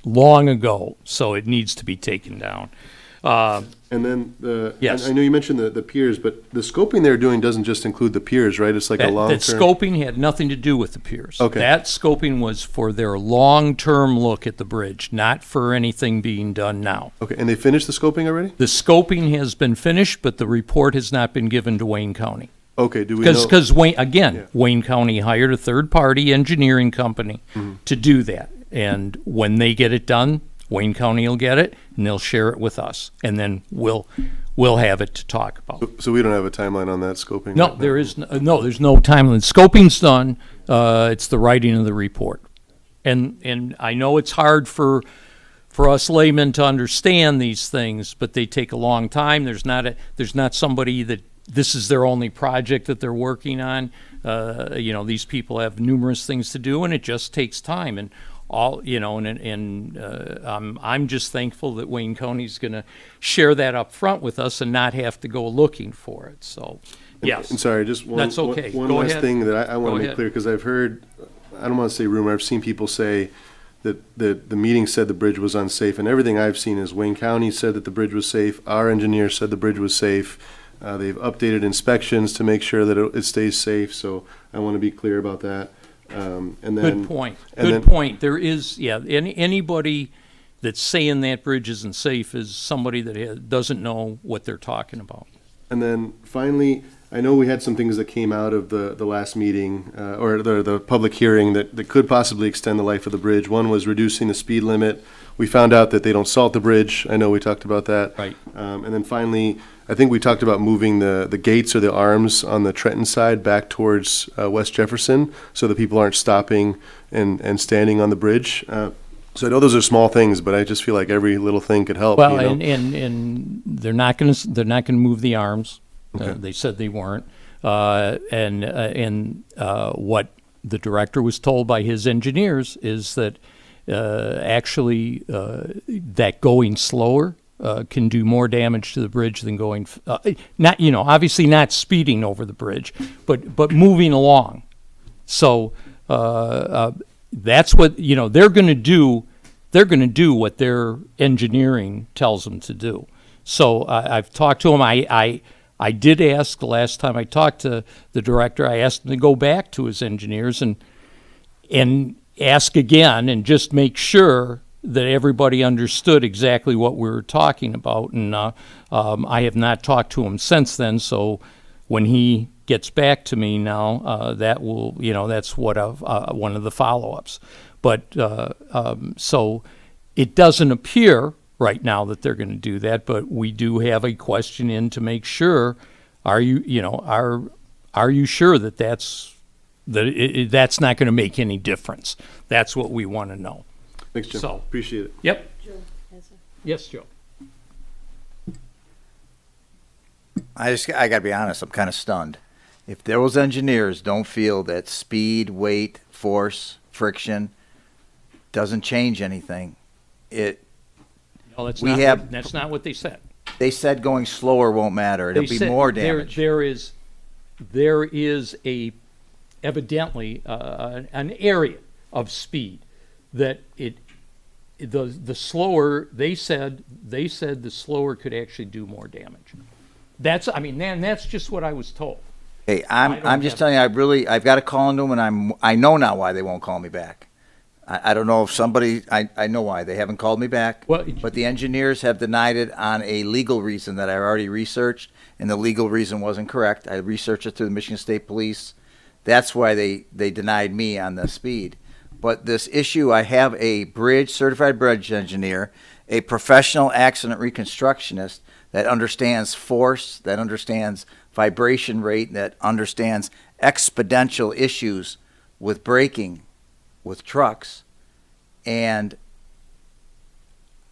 long ago, so it needs to be taken down. And then Yes. I know you mentioned the piers, but the scoping they're doing doesn't just include the piers, right? It's like a That long-term. scoping had nothing to do with the piers. Okay. That scoping was for their long-term look at the bridge, not for anything being done now. Okay, and they finished the scoping already? The scoping has been finished, but the report has not been given to Wayne County. Okay, do we know? Because Yeah. Wayne County hired a third-party engineering company to do that. And when they get it done, Wayne County will get it, and they'll share it with us. And then we'll have it to talk about. So we don't have a timeline on that scoping? No, right now? there's no timeline. Scoping's done. It's the writing of the report. And I know it's hard for us laymen to understand these things, but they take a long time. There's not somebody that this is their only project that they're working on. These people have numerous things to do, and it just takes time. And I'm just thankful that Wayne County's going to share that up front with us and not have to go looking for it. So, yes. And sorry, just one, That's okay. one Go last ahead. thing that I want Go to make ahead. clear, because I've heard, I don't want to say rumor, I've seen people say the meeting said the bridge was unsafe, and everything I've seen is Wayne County said that the bridge was safe, our engineer said the bridge was safe. They've updated inspections to make sure that it stays safe, so I want to be clear about that. And then, Good point. and Good then- point. There is, yeah, anybody that's saying that bridge isn't safe is somebody that doesn't know what they're talking about. And then finally, I know we had some things that came out of the last meeting, or the public hearing that could possibly extend the life of the bridge. One was reducing the speed limit. We found out that they don't salt the bridge. I know we talked about that. Right. And then finally, I think we talked about moving the gates or the arms on the Trenton side back towards West Jefferson so that people aren't stopping and standing on the bridge. So I know those are small things, but I just feel like every little thing could help. Well, you know? and they're not going to move the arms. Okay. They said they weren't. And what the director was told by his engineers is that actually that going slower can do more damage to the bridge than going not, obviously not speeding over the bridge, but moving along. So that's what they're going to do. They're going to do what their engineering tells them to do. So I've talked to him. I did ask the last time I talked to the director. I asked him to go back to his engineers and ask again and just make sure that everybody understood exactly what we were talking about. And I have not talked to him since then. So when he gets back to me now, that will, that's what one of the follow-ups. But so it doesn't appear right now that they're going to do that, but we do have a question in to make sure. Are you sure that that's not going to make any difference? That's what we want to know. Thanks, Jim. So- Appreciate it. Yep. Yes, Joe. I got to be honest, I'm kind of stunned. If those engineers don't feel that speed, weight, force, friction doesn't change anything, No, that's We not. have- That's not what they said. they said going slower won't matter. It'll They be said more there- damage. There is evidently an area of speed that the slower they said the slower could actually do more damage. That's just what I was told. Hey, I don't I'm just have- telling you, I've got to call into them, and I know now why they won't call me back. I don't know if somebody, I know why they haven't called me back. Well, But the engineers have denied it on a legal reason that I already researched, and the legal reason wasn't correct. I researched it through the Michigan State Police. That's why they denied me on the speed. But this issue, I have a certified bridge engineer, a professional accident reconstructionist that understands force, that understands vibration rate, that understands exponential issues with braking with trucks. And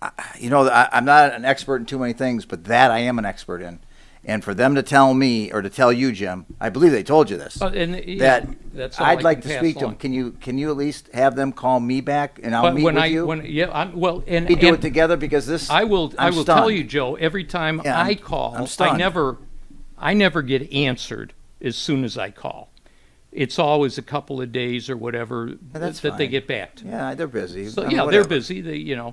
I'm not an expert in too many things, but that I am an expert in. And for them to tell me, or to tell you, Jim, I believe they told you this, that that's all I I'd like can to pass speak to them. along. Can you at least have them call me back, and I'll But meet when with you? and We do and it together, because this. I will I'm tell stunned. you, Joe. Every time Yeah, I I'm call, stunned. I never get answered as soon as I call. It's always a couple of days or whatever that's that they fine. get back to me. Yeah, they're busy. So I mean, yeah, they're whatever. busy. They, yeah.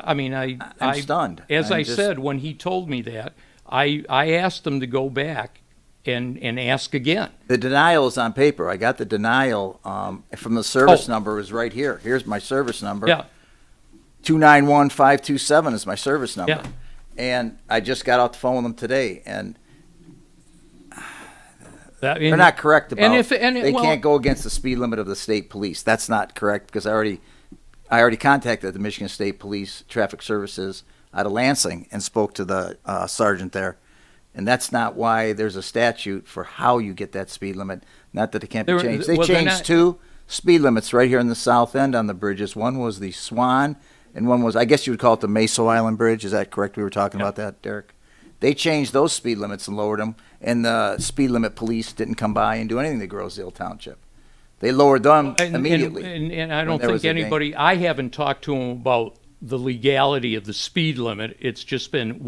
I mean, I'm I stunned. As I'm I just- said when he told me that, I asked him to go back and ask again. The denial is on paper. I got the denial from the service Oh. number is right here. Here's my service number. Yeah, 291527 is my service number. Yeah. And I just got off the phone with them today, and they're they're not correct about they can't go against the speed limit of the state police. That's not correct, because I already contacted the Michigan State Police Traffic Services out of Lansing and spoke to the sergeant there. And that's not why there's a statute for how you get that speed limit. Not that it can't be They're- changed. They well, they're changed not- two speed limits right here in the south end on the bridges. One was the Swan, and one was, I guess you would call it the Meso Island Bridge. Is that correct? We were talking about that, Derek? They changed those speed limits and lowered them, and the speed limit police didn't come by and do anything to Grosedale Township. They lowered them immediately. And I when don't there think was a ding. anybody. I haven't talked to him about the legality of the speed limit. It's just been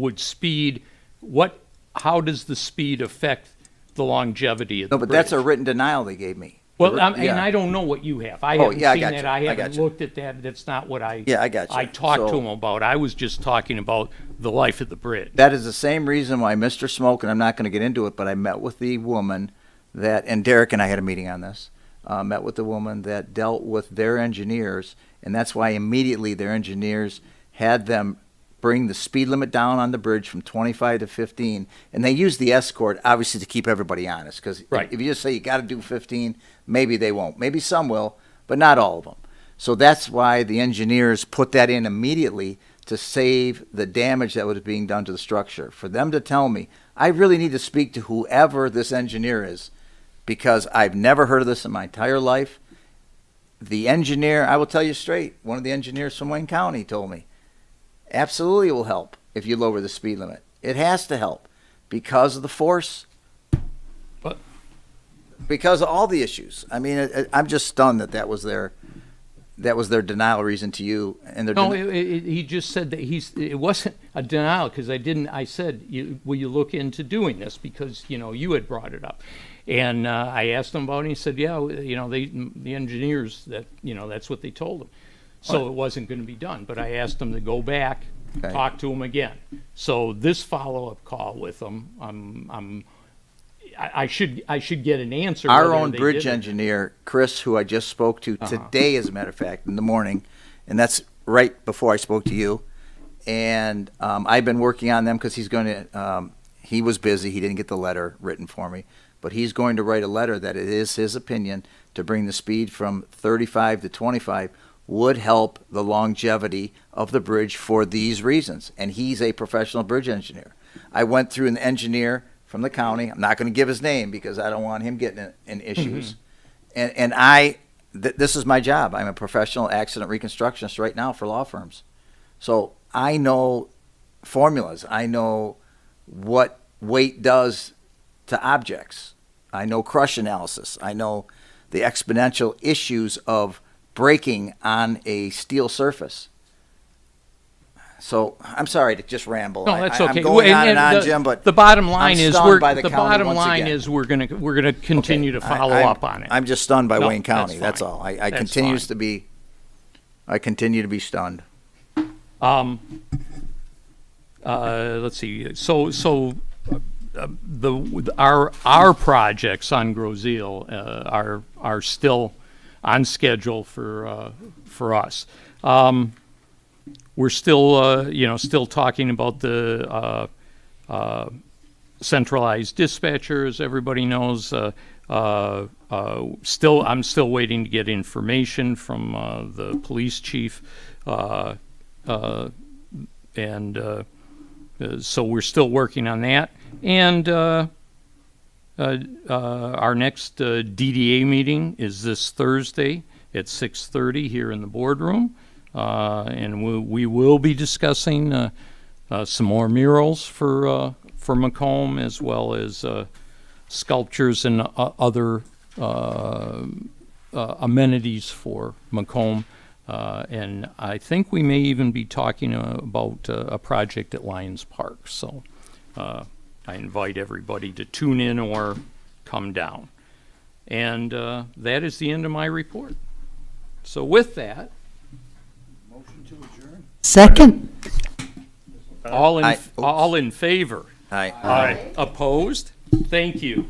how does the speed affect the longevity of the No, but bridge? that's a written denial they gave me. Well, and yeah. I don't know what you have. I Oh, haven't yeah, I seen got that. you. I I haven't got you. looked at that. That's not what I. Yeah, I got you. I talked to So- him about. I was just talking about the life of the bridge. That is the same reason why Mr. Smoke, and I'm not going to get into it, but I met with the woman that, and Derek and I had a meeting on this, met with the woman that dealt with their engineers, and that's why immediately their engineers had them bring the speed limit down on the bridge from 25 to 15, and they use the escort, obviously, to keep everybody honest, because Right. if you just say you got to do 15, maybe they won't. Maybe some will, but not all of them. So that's why the engineers put that in immediately to save the damage that was being done to the structure. For them to tell me, I really need to speak to whoever this engineer is, because I've never heard of this in my entire life. The engineer, I will tell you straight, one of the engineers from Wayne County told me, absolutely it will help if you lower the speed limit. It has to help because of the force, But because of all the issues. I mean, I'm just stunned that was their denial reason to you. And their no, he just said that it wasn't a denial because I said, will you look into doing this because you had brought it up, and I asked him about it. And he said, yeah, the engineers that's what they told him, so it wasn't going to be done. But I asked him to go back, Okay. talk to him again. So this follow-up call with him, I should get an answer. Our whether own they bridge did it. engineer, Chris, who I just spoke to today, as a matter of fact, in the morning, and that's right before I spoke to you. And I've been working on them because he's going to, he was busy. He didn't get the letter written for me. But he's going to write a letter that it is his opinion to bring the speed from 35 to 25 would help the longevity of the bridge for these reasons. And he's a professional bridge engineer. I went through an engineer from the county. I'm not going to give his name because I don't want him getting in issues. And this is my job. I'm a professional accident reconstructionist right now for law firms. So I know formulas. I know what weight does to objects. I know crush analysis. I know the exponential issues of braking on a steel surface. So I'm sorry to just ramble. No, that's I'm okay. going Well, on and on, the, Jim, but the bottom line is stunned by the county bottom once line again. is we're gonna continue to follow I'm- up on it. I'm just stunned by No, Wayne County. that's That's fine. all. I That's continues fine. to be. I continue to be stunned. Let's see. Our projects on Groseal are still on schedule for us. We're still talking about the centralized dispatcher, as everybody knows. I'm still waiting to get information from the police chief, and so we're still working on that. And our next DDA meeting is this Thursday at 6:30 here in the boardroom, and we will be discussing some more murals for Macomb, as well as sculptures and other amenities for Macomb. And I think we may even be talking about a project at Lions Park. So I invite everybody to tune in or come down. And that is the end of my report. So with that, Second. all Oops. in favor? Hi. Opposed? Thank you.